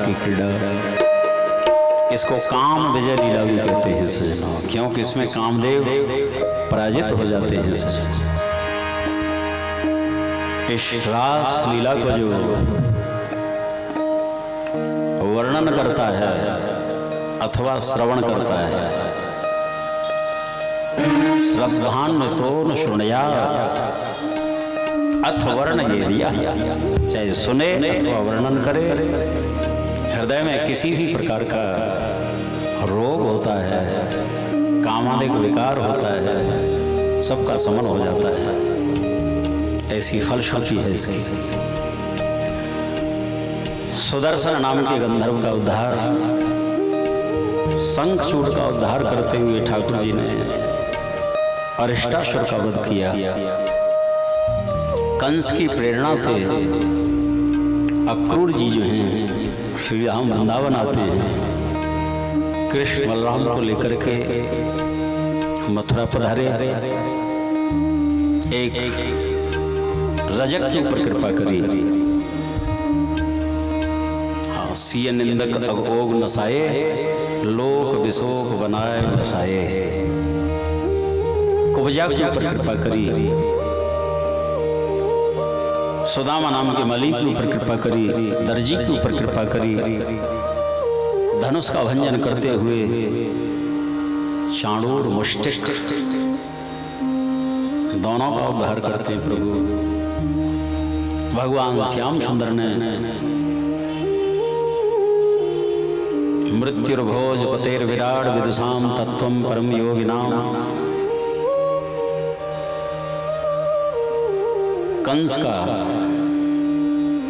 की क्रीड़ा। इसको काम विजय लीला भी कहते हैं सजना, क्योंकि इसमें कामदेव पराजित हो जाते हैं सजना। इस रास लीला को जो वर्णन करता है अथवा श्रवण करता है, श्रद्धान्वितो न शृणुया अथ वर्ण ये दिया, चाहे सुने अथवा वर्णन करे। हृदय में किसी भी प्रकार का रोग होता है, कामादिक विकार होता है, सबका समन हो जाता है। ऐसी फलश्रुति है इसकी। सुदर्शन नाम के गंधर्व का उद्धार, शंखचूड़ का उद्धार करते हुए ठाकुर जी ने अरिष्टासुर का वध किया। कंस की प्रेरणा से अक्रूर जी जो हैं श्री राम वृंदावन आते हैं, कृष्ण बलराम को लेकर के मथुरा पधारे। एक रजक के ऊपर कृपा करी, सिय निंदक अगोग नसाए, लोक विशोक बनाए नसाए। कुब्जा के ऊपर कृपा करी, सुदामा नाम के मलिक के ऊपर कृपा करी, दर्जी के ऊपर कृपा करी। धनुष का भंजन करते हुए चाणूर मुष्टिक दोनों का उद्धार करते हैं प्रभु। भगवान श्याम सुंदर ने मृत्युर्भोज पतेर विराट विदुषाम तत्वम परम योगिनाम। कंस का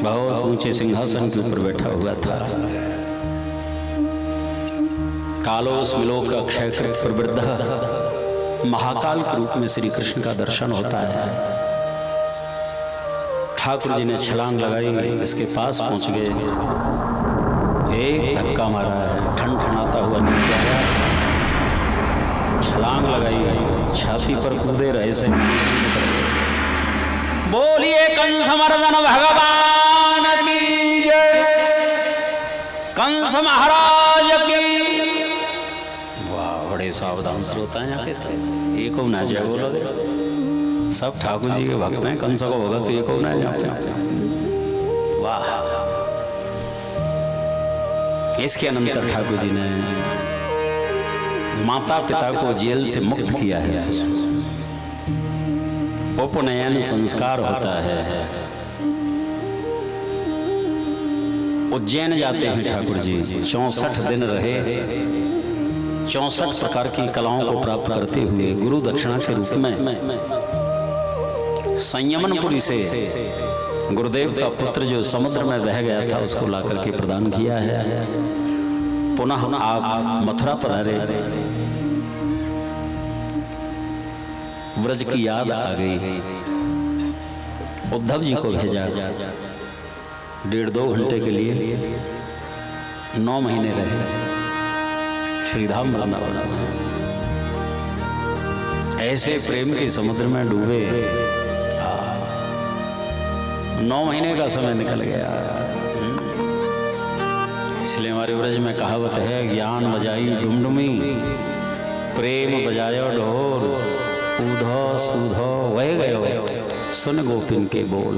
बहुत ऊंचे सिंहासन के ऊपर बैठा हुआ था। कालोस मिलोक अक्षयकृत प्रवृद्ध, महाकाल के रूप में श्री कृष्ण का दर्शन होता है। ठाकुर जी ने छलांग लगाई, इसके पास पहुंच गए, एक धक्का मारा है, ठनठनाता हुआ नीचे आया, छलांग लगाई, छाती पर कूदे रहे से बोलिए कंस मर्दन भगवान की जय, कंस महाराज की। वाह, बड़े सावधान श्रोता हैं यहाँ के। एक ना जय बोलो, सब ठाकुर जी के भक्त हैं, कंस को भगत एक ना जाते। वाह। इसके अनंतर ठाकुर जी ने माता पिता को जेल से मुक्त किया है। उपनयन संस्कार होता है। उज्जैन जाते हैं ठाकुर जी, 64 दिन रहे, 64 प्रकार की कलाओं को प्राप्त करते हुए गुरु दक्षिणा के रूप में संयमनपुरी से गुरुदेव का पुत्र जो समुद्र में बह गया था उसको लाकर के प्रदान किया है। पुनः आप मथुरा पधारे, व्रज की याद आ गई, उद्धव जी को भेजा। 1.5-2 घंटे के लिए 9 महीने रहे श्रीधाम वृंदावन। ऐसे प्रेम के समुद्र में डूबे, 9 महीने का समय निकल गया। इसलिए हमारे व्रज में कहावत है, ज्ञान बजाई डुमडुमी, प्रेम बजायो ढोल, ऊधो सूधो वह गयो, सुन गोपिन के बोल।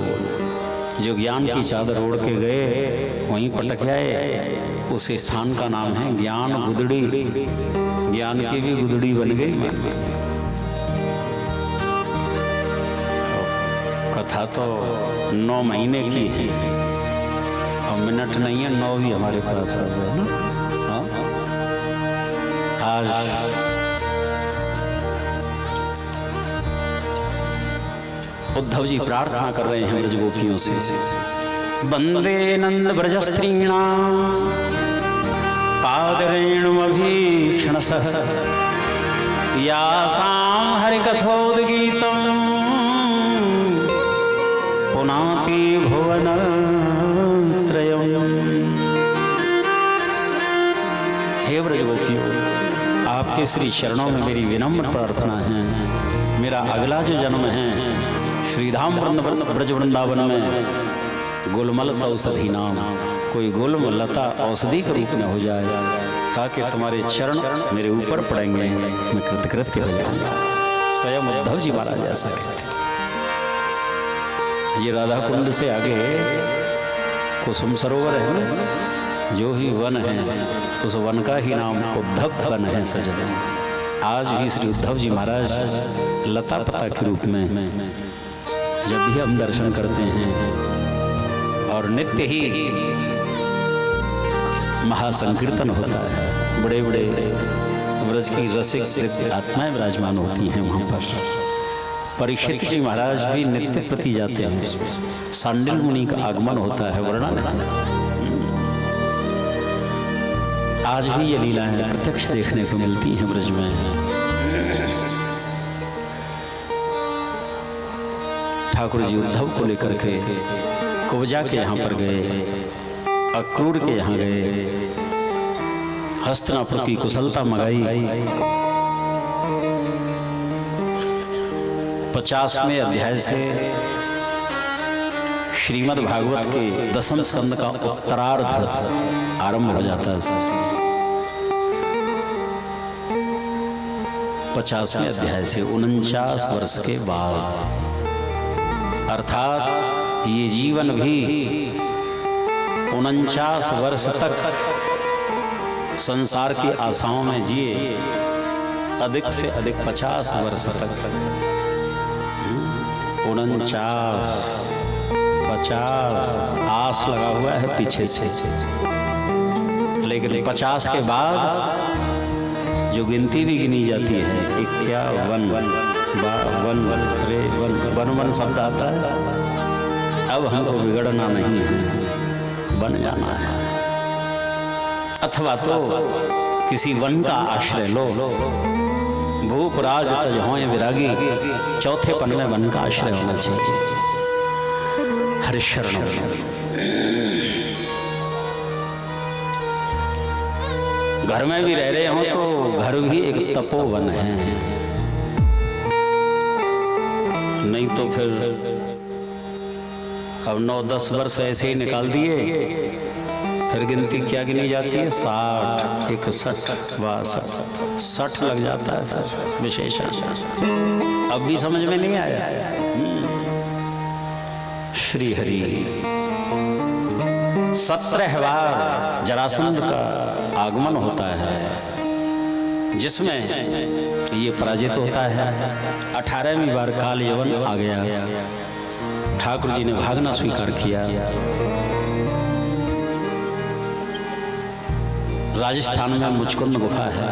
जो ज्ञान की चादर ओढ़ के गए वहीं पटक आए, उस स्थान का नाम है ज्ञान गुदड़ी। ज्ञान की भी गुदड़ी बन गई। कथा तो 9 महीने की है और मिनट नहीं है, 9 भी हमारे पास है ना। आज उद्धव जी प्रार्थना कर रहे हैं ब्रज गोपियों से, वंदे नंद ब्रज स्त्रीणां पादरेणुमभीक्षणसः यासां हरिकथोद्गीतं पुनाति भुवनत्रयम्। हे ब्रज गोपियों, आपके श्री चरणों में मेरी विनम्र प्रार्थना है। मेरा अगला जो जन्म है श्रीधाम ब्रज वृंदावन में गुलमल तौसधी नाम कोई गुल्म लता औषधि के रूप में हो जाए, ताकि तुम्हारे चरण मेरे ऊपर पड़ेंगे, मैं कृतकृत्य हो जाऊंगा। स्वयं उद्धव जी महाराज ऐसा कहते थे। ये राधा कुंड से आगे कुसुम सरोवर है ना, जो ही वन है उस वन का ही नाम उद्धव वन है सजन। आज भी श्री उद्धव जी महाराज लता पता के रूप में जब भी हम दर्शन करते हैं, और नित्य ही महासंकीर्तन होता है, बड़े बड़े ब्रज की रसिक आत्माएं विराजमान होती हैं वहाँ पर। परीक्षित जी महाराज भी नित्य प्रति जाते हैं, सांडिल मुनि का आगमन होता है वर्णन। आज भी ये लीलाएं प्रत्यक्ष देखने को मिलती हैं ब्रज में। ठाकुर जी उद्धव को लेकर के कुब्जा के यहाँ पर गए, अक्रूर के यहाँ गए, हस्तिनापुर की कुशलता मंगाई। 50वें अध्याय से श्रीमद् भागवत के 10वें स्कंद का उत्तरार्ध आरंभ हो जाता है। 50वें अध्याय से 49 वर्ष के बाद, अर्थात ये जीवन भी 49 वर्ष तक संसार की आशाओं में जिए, अधिक से अधिक 50 वर्ष तक, 49, 50 आस लगा हुआ है पीछे से, लेकिन 50 के बाद जो गिनती भी गिनी जाती है 51, 52, 53, 51 शब्द आता है। अब हमको बिगड़ना नहीं है, बन जाना है, अथवा तो किसी वन का आश्रय लो। भूप राज तज होए विरागी, चौथे पन में वन का आश्रय होना चाहिए। हरिशरण घर में भी रह रहे हो तो घर भी एक तपोवन है, नहीं तो फिर अब 9-10 वर्ष ऐसे ही निकाल दिए, फिर गिनती क्या गिनी जाती है? 60, 61, 60 लग जाता है फिर विशेषण। अब भी समझ में नहीं आया। श्री हरि 17 बार जरासंध का आगमन होता है, जिसमें ये पराजित होता है। 18वीं बार काल यवन आ गया, ठाकुर जी ने भागना स्वीकार किया। राजस्थान में मुचकुंद गुफा है,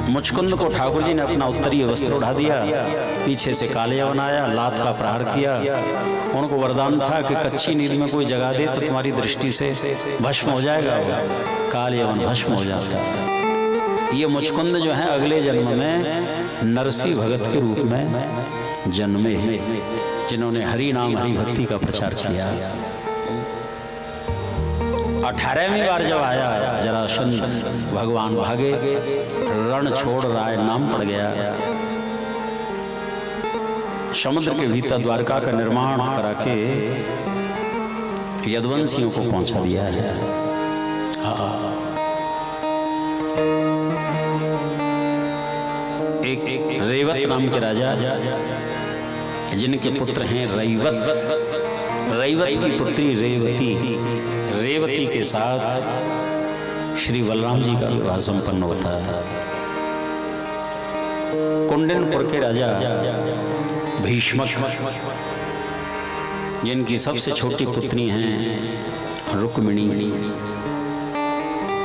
मुचकुंद को ठाकुर जी ने अपना उत्तरीय वस्त्र उड़ा दिया, पीछे से काले यवन आया, लात का प्रहार किया। उनको वरदान था कि कच्ची नींद में कोई जगा दे तो तुम्हारी दृष्टि से भस्म हो जाएगा। काले यवन भस्म हो जाता है। ये मुचकुंद जो है अगले जन्म में नरसिंह भगत के रूप में जन्मे हैं, जिन्होंने हरि नाम हरि भक्ति का प्रचार किया। 18वीं बार जब आया जरासंध, भगवान भागे, रण छोड़ राय नाम पड़ गया। समुद्र के भीतर द्वारका का निर्माण करा के यदुवंशियों को पहुंचा दिया है। एक रेवत नाम के राजा, जिनके पुत्र हैं रैवत, रैवत की पुत्री रेवती, रेवती के साथ श्री बलराम जी का विवाह संपन्न होता है। कुंडनपुर के राजा भीष्मक, जिनकी सबसे छोटी पुत्री हैं रुक्मिणी,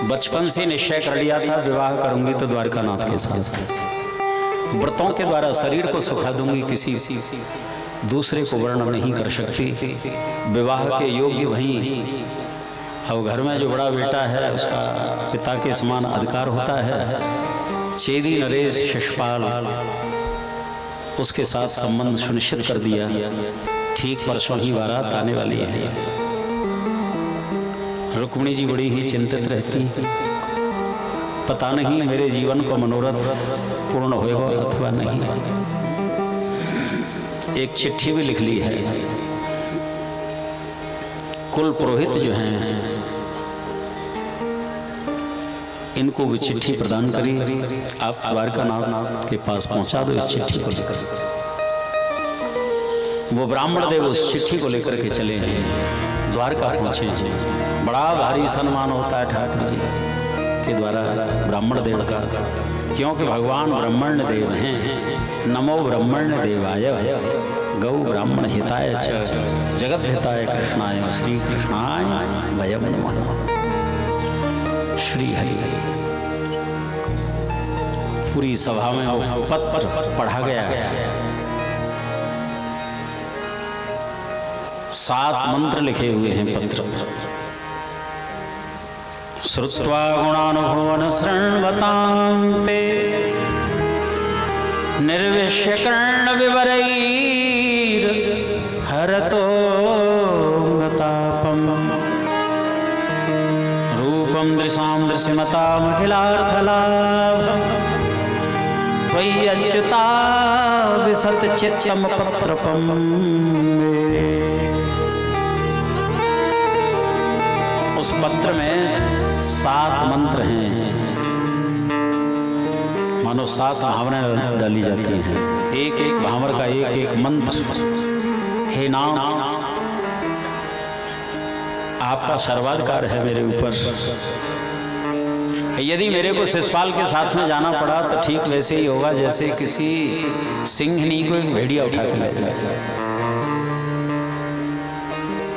बचपन से निश्चय कर लिया था विवाह करूंगी तो द्वारकानाथ के साथ, व्रतों के द्वारा शरीर को सुखा दूंगी, किसी दूसरे को वर्णन नहीं कर सकती। विवाह के योग्य वहीं, अब घर में जो बड़ा बेटा है उसका पिता के समान अधिकार होता है। चेदी नरेश शिशुपाल उसके साथ संबंध सुनिश्चित कर दिया। ठीक परसों ही बारात आने वाली है। रुक्मिणी जी बड़ी ही चिंतित रहती, पता नहीं मेरे जीवन को मनोरथ पूर्ण होएगा अथवा नहीं। एक चिट्ठी भी लिख ली है, कुल पुरोहित जो हैं इनको भी चिट्ठी प्रदान करी, आप द्वारकानाथ के पास पहुंचा दो इस चिट्ठी को लेकर। वो ब्राह्मण देव उस चिट्ठी को लेकर के चले हैं, द्वारका पहुंचे हैं। बड़ा भारी सम्मान होता है ठाकुर जी के द्वारा ब्राह्मण देव का, क्योंकि भगवान ब्रह्मण्य देव हैं। नमो ब्रह्मण्य देवाय गौ ब्राह्मण हिताय च जगत हिताय कृष्णाय श्री कृष्णाय वयम नमः। श्री हरि हरि। पूरी सभा में वो पत्र पढ़ा गया। 7 मंत्र लिखे हुए हैं पत्र। श्रुत्वा गुणानुभवन शृण्वतां ते निर्विश्य कर्ण विवरैर हरतो गतापम रूपम दृशां दृश्यमतामखिलार्थलाभम् त्वयि अच्युता विशत चित्तम पत्रपम। उस पत्र में 7 मंत्र हैं, मानो 7 भावनाएं डाली जाती हैं। एक एक भावर का एक एक मंत्र। हे नाम, आपका सर्वाधिकार है मेरे ऊपर। यदि मेरे को शिषपाल के साथ में जाना पड़ा तो ठीक वैसे ही होगा जैसे किसी सिंहनी को एक भेड़िया उठा के ले जाए।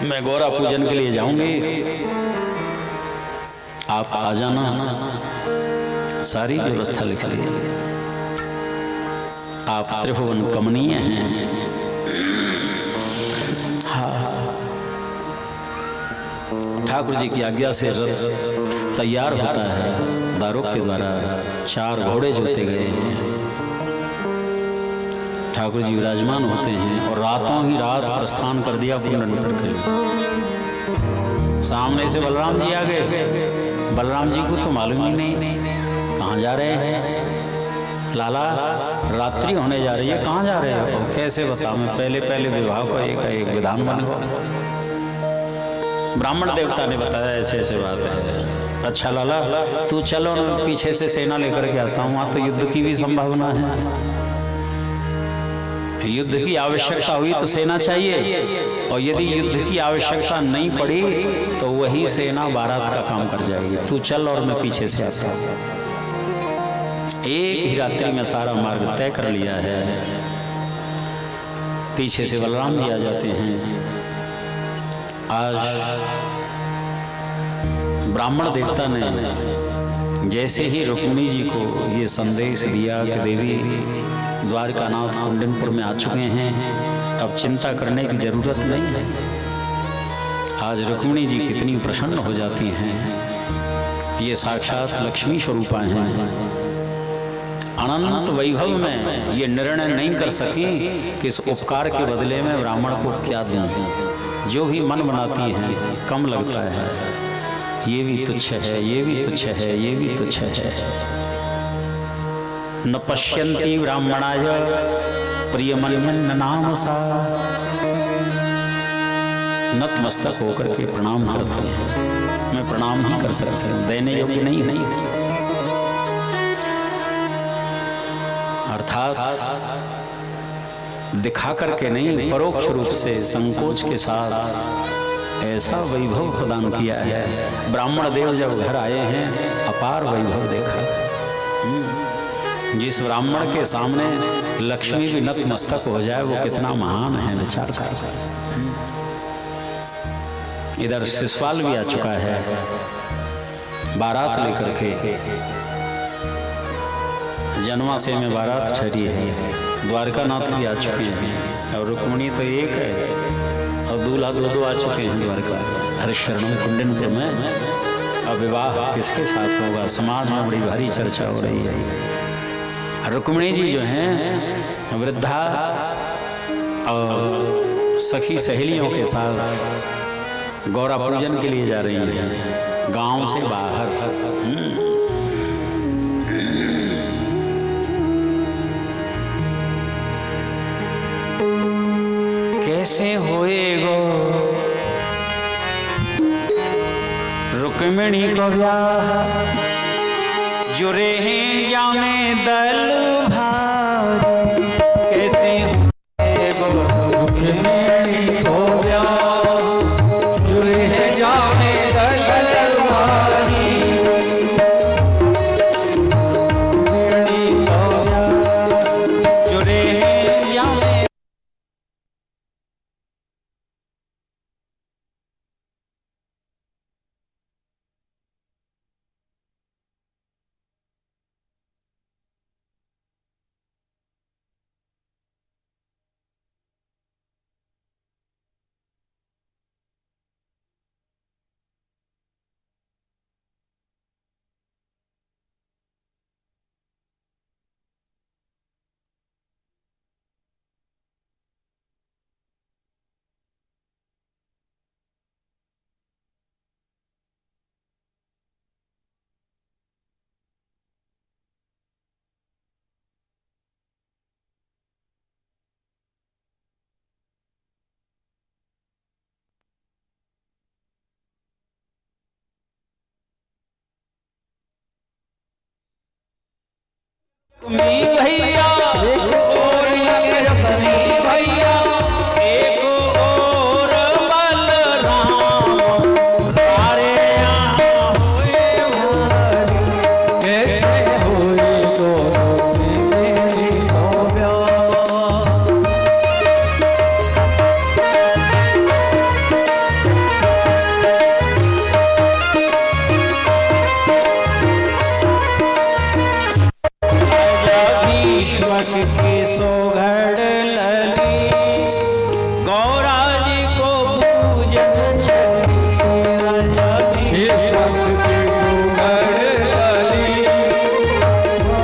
मैं गौरा पूजन के लिए जाऊंगी, आप आ जाना। सारी व्यवस्था लिख दी। आप त्रिभुवन कमनीय हैं। हाँ, ठाकुर जी की आज्ञा से रथ तैयार होता है। दारोक के द्वारा 4 घोड़े जोते गए हैं। ठाकुर जी विराजमान होते हैं और रातों ही रात प्रस्थान कर दिया पुंडरपुर के लिए। सामने से बलराम जी आ गए। बलराम जी को तो मालूम ही नहीं कहाँ जा रहे हैं। लाला, रात्रि होने जा रही है, कहाँ जा रहे हो? कैसे बताऊं मैं, पहले विवाह को एक विधान बन गया। ब्राह्मण देवता ने बताया ऐसे ऐसे बात है। अच्छा लाला, तू चलो, पीछे से सेना लेकर के आता हूँ। वहाँ तो युद्ध की भी संभावना है। युद्ध की आवश्यकता हुई तो सेना चाहिए, और यदि युद्ध की आवश्यकता नहीं पड़ी तो वही सेना बारात का काम कर जाएगी। तू चल और मैं पीछे से आता हूँ। एक ही रात्रि में सारा मार्ग तय कर लिया है। पीछे से बलराम जी आ जाते हैं। आज ब्राह्मण देवता ने जैसे ही रुक्मिणी जी को ये संदेश दिया कि देवी द्वारकानाथ कुंडनपुर में आ चुके हैं, अब चिंता करने की जरूरत नहीं है। आज रुक्मिणी जी कितनी प्रसन्न हो जाती हैं। ये साक्षात लक्ष्मी स्वरूपा हैं। अनंत वैभव में ये निर्णय नहीं कर सकी कि इस उपकार के बदले में ब्राह्मण को क्या दूं। जो भी मन बनाती हैं, कम लगता है। ये भी तुच्छ है, ये भी तुच्छ है, ये भी तुच्छ है। न पश्यन्ति ब्राह्मणाय प्रियमन्यन्न नाम सा। नतमस्तक होकर के प्रणाम करते हैं। मैं प्रणाम ही कर सकती हूँ, देने योग्य नहीं। अर्थात दिखा करके नहीं, परोक्ष रूप से संकोच के साथ ऐसा वैभव प्रदान किया है। ब्राह्मण देव जब घर आए हैं, अपार वैभव देखा। जिस ब्राह्मण के सामने लक्ष्मी भी नतमस्तक हो जाए वो कितना महान है, विचार कर। इधर शिषपाल भी आ चुका है बारात लेकर के। जनवासे में बारात ठहरी है। द्वारकानाथ भी आ चुके हैं और रुक्मिणी तो एक है और दूल्हा 2 आ चुके हैं द्वारका। हरिशरणम कुंडनपुर में अब विवाह किसके साथ होगा, समाज में बड़ी भारी चर्चा हो रही है। रुक्मिणी जी जो हैं वृद्धा और सखी सहेलियों के साथ गौरा पूजन के लिए जा रही हैं गांव से बाहर। कैसे होएगो रुक्मिणी को ब्याह जुरे हैं जामे दल भारी कैसे रुक्मिणी को ब्याह जुरे हैं जामे दल भारी रुक्मिणी को ब्याह जुरे हैं जामे भैया और लगे बनी भैया एक और बलराम सारे यहाँ हुए भारी कैसे हुए तो रुक्मिणी को ब्याह भीष्मक के सोघड़ लली गौरा जी को पूजन चली राजा भीष्मक की घूंघट लली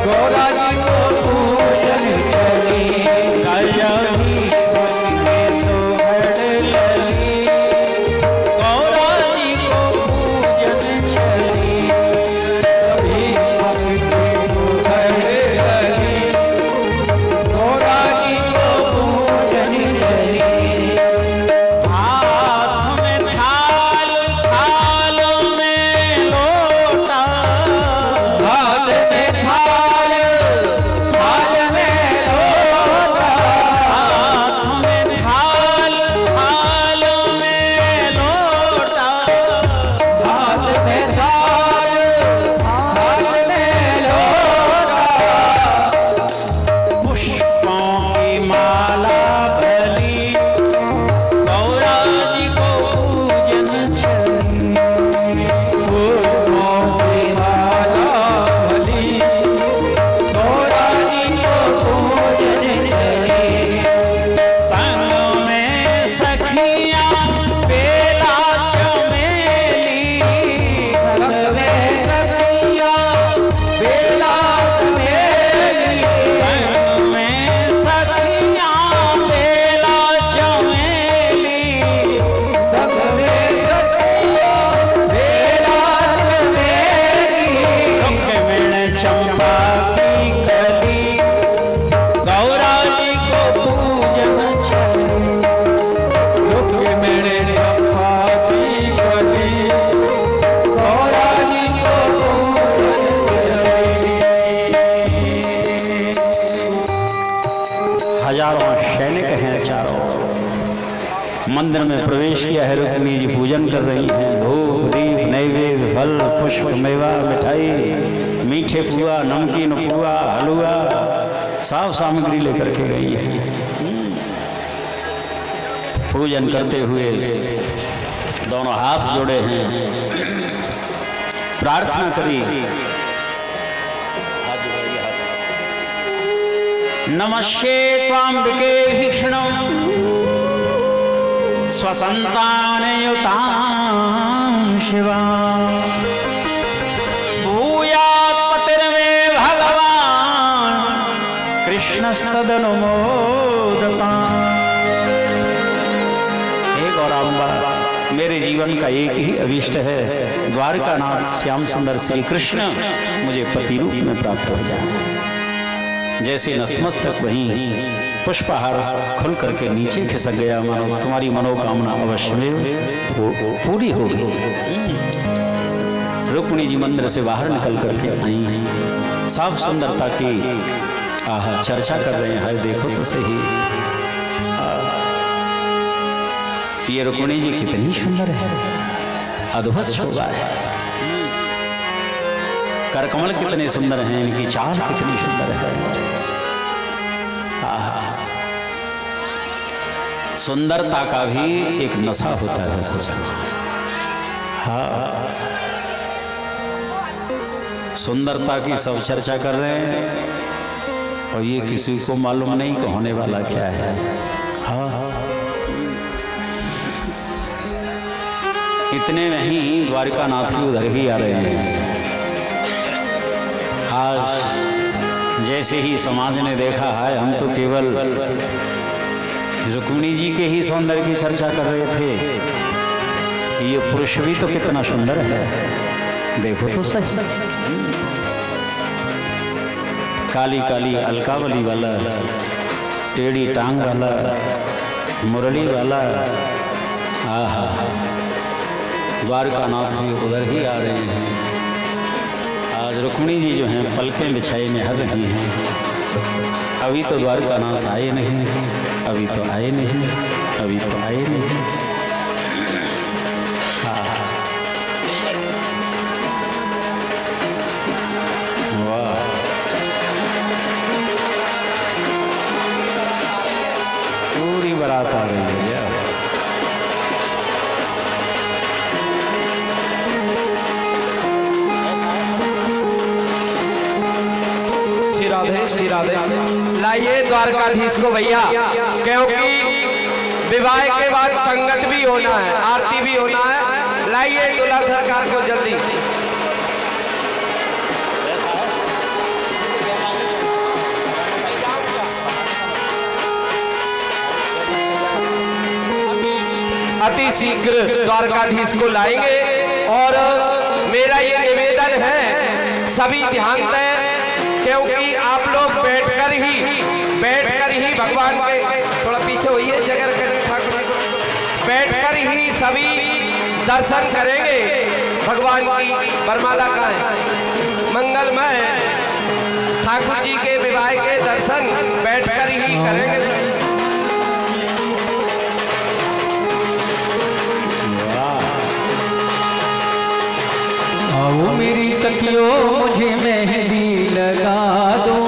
गौरा जी को पूजन चली राजा भीष्मक के सोघड़ लली गौरा जी को पूजन चली भीष्मक की घूंघट लली गौरा जी को पूजन चली हाथ में थाल थाल में लोटा थाल में थाल थाल में लोटा हाथ में थाल थाल में लोटा थाल में थाल थाल में लोटा पुष्पों की माला भली गौरा जी को पूजन चली फूलों की माला भली गौरा जी को पूजन चली संग में सखियां बेला चमेली संग में सखियां बेला मेरी संग में सखियां बेला चमेली संग में सखियां बेला मेरी रुक्मिणी चंपा की कली गौरा जी को पूजन चली रुक्मिणी चंपा की कली गौरा जी को पूजन हजारों सैनिक हैं चारों मंदिर में प्रवेश किया है। रुक्मिणी जी पूजन कर रही हैं। धूप दीप नैवेद्य फल पुष्प मेवा मिठाई मीठे पुआ नमकीन पुआ हलवा सब सामग्री लेकर के गई हैं। पूजन करते हुए दोनों हाथ जोड़े हैं, प्रार्थना करी। नमस्ते त्वाम्बिके भीषणं स्वसंतानयुतां शिवां भूयात् पतिर्मे भगवान् कृष्णस्तदनुमोदतां। हे गौराम्बा, मेरे जीवन का एक ही अभीष्ट है, द्वारकानाथ श्याम सुंदर श्री कृष्ण मुझे पति रूप में प्राप्त हो जाए। जैसे नतमस्तक वहीं पुष्पहार खुल करके नीचे खिसक गया, मानो तुम्हारी मनोकामना अवश्य में पूरी होगी। रुक्मिणी जी मंदिर से बाहर निकल करके आई, साफ सुंदरता की आहा चर्चा कर रहे हैं। हाय देखो तो सही, ये रुक्मिणी जी कितनी सुंदर है, अद्भुत शोभा है। करकमल कितने सुंदर हैं, इनकी चाल कितनी सुंदर है। आहा, सुंदरता का भी एक नशा होता है सचमुच। हाँ, सुंदरता की सब चर्चा कर रहे हैं और ये किसी को मालूम नहीं कि होने वाला क्या है। हाँ, इतने नहीं, द्वारकानाथ भी उधर ही आ रहे हैं। आज जैसे ही समाज ने देखा है, हम तो केवल रुक्मिणी जी के ही सौंदर्य की चर्चा कर रहे थे, ये पुरुष भी तो कितना सुंदर है, देखो तो सच। काली काली अलकावली वाला, टेढ़ी टांग वाला, मुरली वाला, आहा, द्वारकानाथ भी उधर ही आ रहे हैं। आज रुक्मिणी जी जो हैं पलकें बिछाई में हर रही हैं। अभी तो द्वारकानाथ आए नहीं, अभी तो आए नहीं, अभी तो आए नहीं। हाँ, वाह, पूरी बारात आ रही है यार। श्री राधे, लाइए द्वारकाधीश को भैया, क्योंकि विवाह के बाद पंगत भी होना है, आरती भी होना है। लाइए दूल्हा सरकार को जल्दी। अति शीघ्र द्वारकाधीश को लाएंगे। और मेरा ये निवेदन है, सभी ध्यान दें, क्योंकि आप लोग बैठकर ही भगवान के, थोड़ा पीछे होइए, जगह करें ठाकुर, बैठकर ही सभी दर्शन करेंगे भगवान की। वरमाला का है मंगलमय, ठाकुर जी के विवाह के दर्शन बैठकर ही करेंगे। आओ मेरी सखियों मुझे मेहंदी लगा दो,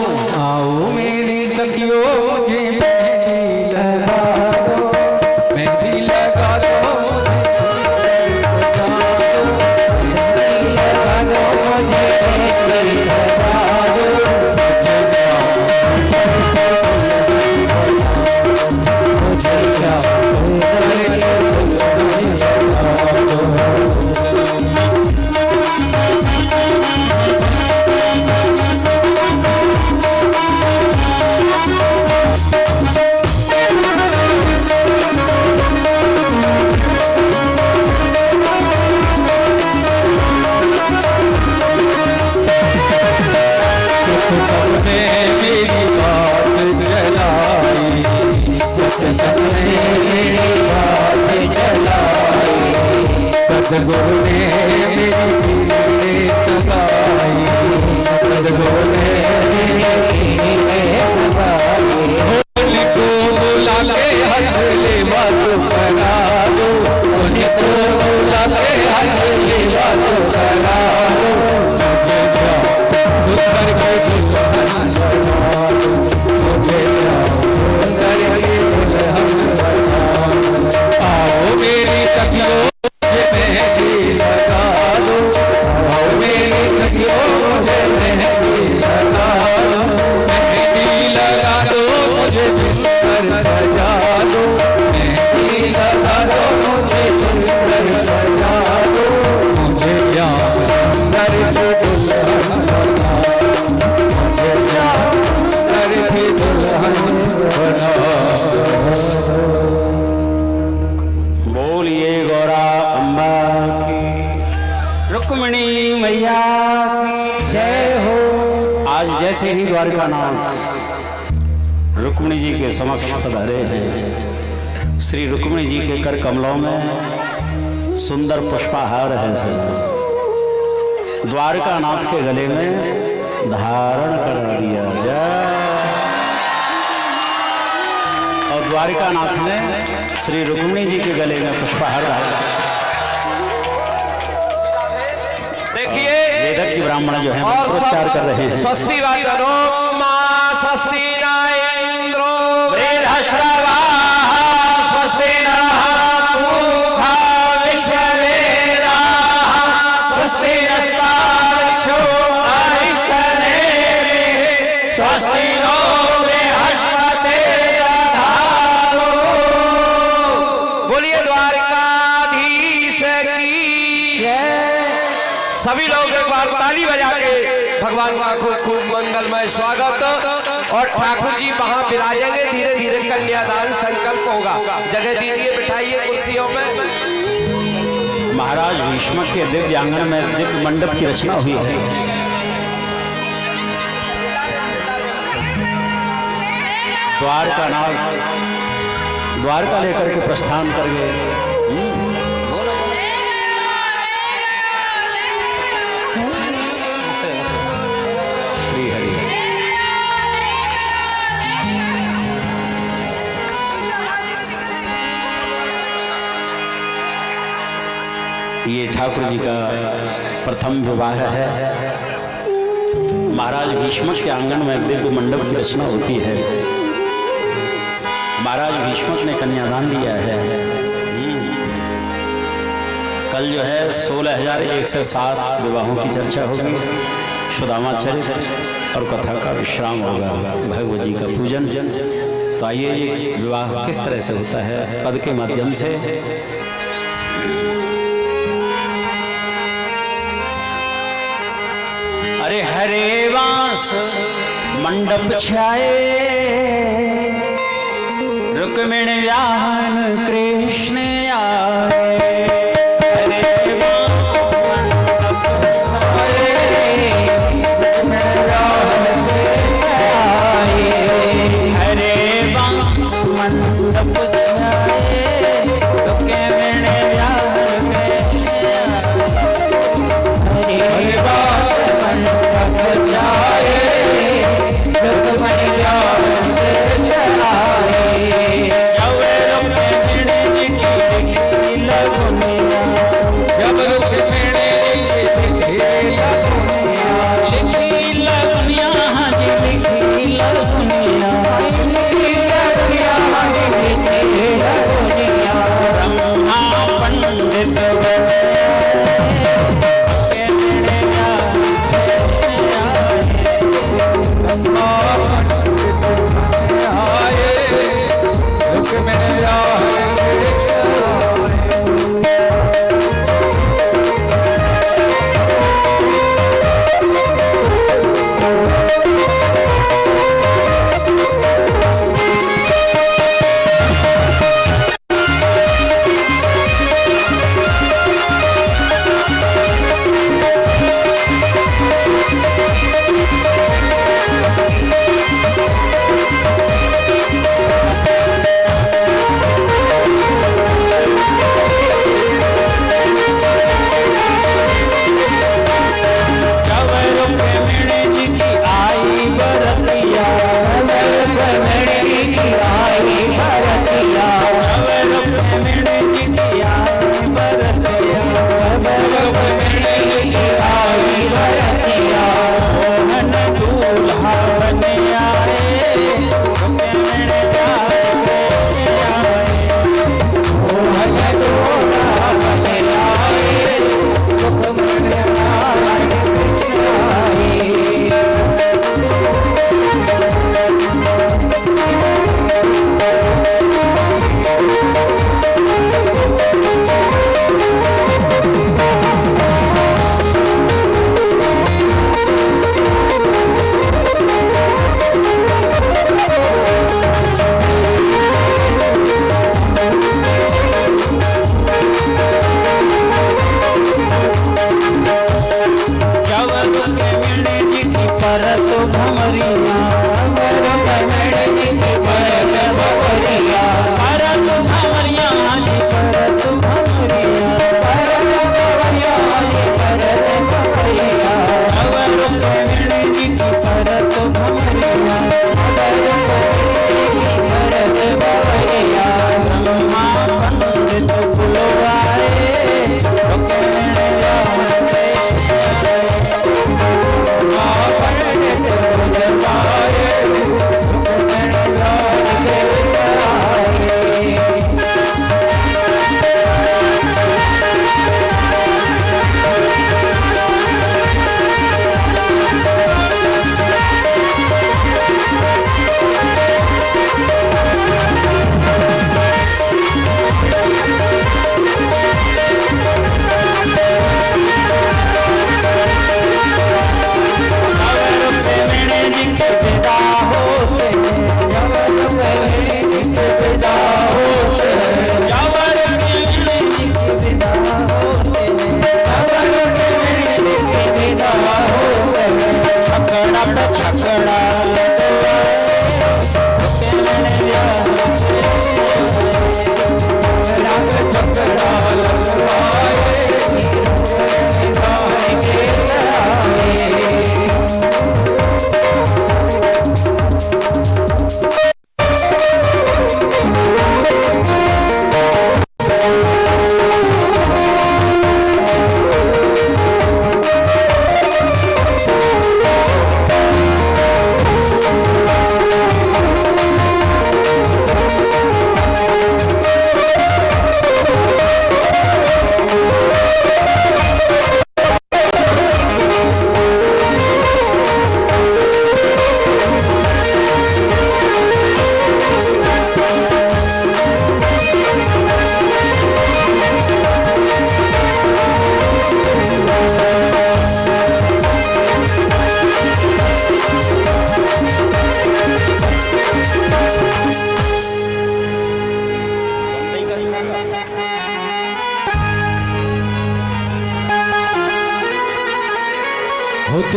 आओ मेरी सखियों मुझे मेहंदी लगा दो, मेहंदी लगा दो, सतगुरु ने मेरी कीने सगाई, सतगुरु ने मेरी कीने सगाई। होली को बुला के हथ ले बात करा दो, होली को बुला के हथ ले बात करा दो, मुझे जाओ सुंदर के दुल्हन बना दो, मुझे जाओ सुंदर के दुल्हन बना दो। आओ मेरी सखियों मेहंदी लगा दो, आओ मेरी सखियों मुझे मेहंदी लगा दो, मेहंदी लगा दो, मुझे सुंदर सजा दो, मेहंदी लगा दो, मुझे सुंदर सजा दो, मुझे जाओ सुंदर की दुल्हन बना दो, मुझे जाओ सुंदर की दुल्हन बना दो। बोलिए गौरा अम्बा की, रुक्मिणी मैया की जय हो। आज जैसे ही द्वारकानाथ रुक्मिणी जी के समक्ष पधारे हैं, श्री रुक्मिणी जी के कर कमलों में सुंदर पुष्पाहार है सर, द्वारका नाथ के गले में धारण करा दिया जाए। और द्वारका नाथ ने श्री रुक्मिणी जी के गले में पुष्पहार डाला। देखिए वेदक की ब्राह्मण जो है और प्रचार कर रहे हैं। स्वस्ति वाचनो मां स्वस्ति न इंद्रो वृद्धश्रवा स्वस्ति नः पूषा विश्ववेदाः स्वस्ति नस्तारक्षो अरिष्टनेमिः स्वस्ति नो बृहस्पतिर्दधातु। बोलिए द्वारकाधीश की जय। सभी लोग एक बार ताली बजा के भगवान का खूब खूब मंगलमय स्वागत। और ठाकुर जी वहां विराजेंगे, धीरे धीरे कन्यादान संकल्प होगा। जगह दीजिए, बिठाइए कुर्सियों में। महाराज भीष्म के दिव्य आंगन में दिव्य मंडप की रचना हुई है। द्वारका नाथ द्वारका लेकर के प्रस्थान कर गए। श्री हरि। ये ठाकुर जी का प्रथम विवाह है। महाराज भीष्म के आंगन में दिव्य मंडप की रचना होती है। महाराज भीष्म ने कन्यादान लिया है। कल जो है 16,107 विवाहों की चर्चा होगी, सुदामा चरित्र और कथा का विश्राम होगा, भगवत जी का पूजन। तो आइए ये विवाह किस तरह से होता है पद के माध्यम से। अरे हरे वास मंडप छाए, रुक्मिणी व्याहन कृष्ण आए। हरे वास मंडप छाए, रुक्मिणी व्याहन भवरिया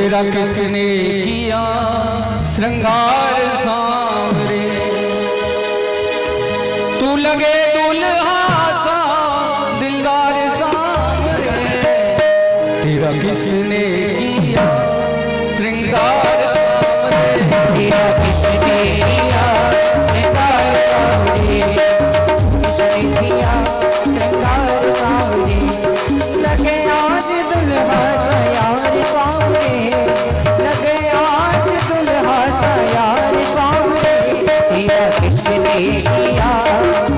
तेरा किसने किया श्रृंगार सांवरे, तू लगे दुल्हा सा दिलदार सांवरे, तेरा किसने किया श्रृंगार सांवरे, तेरा किसने किया श्रृंगार सांवरे, किसने किया श्रृंगार सांवरे, लगे आज दुल्हा सा यार सांवरे, लगे आज दुल्हा सा यार सांवरे, तेरा किसने किया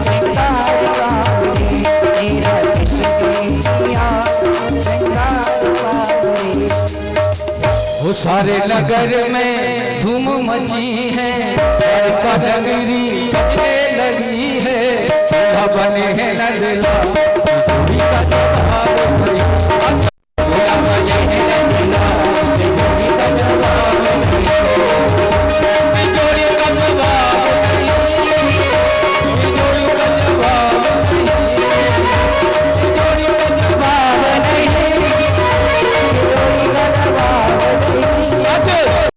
श्रृंगार सांवरे, तेरा किसने किया श्रृंगार सांवरे। वो सारे नगर में धूम मची है, पर नगरी सजने लगी है, दूल्हा बने हैं नंदलाल, जोड़ी का जवाब भई, दूल्हा बने हैं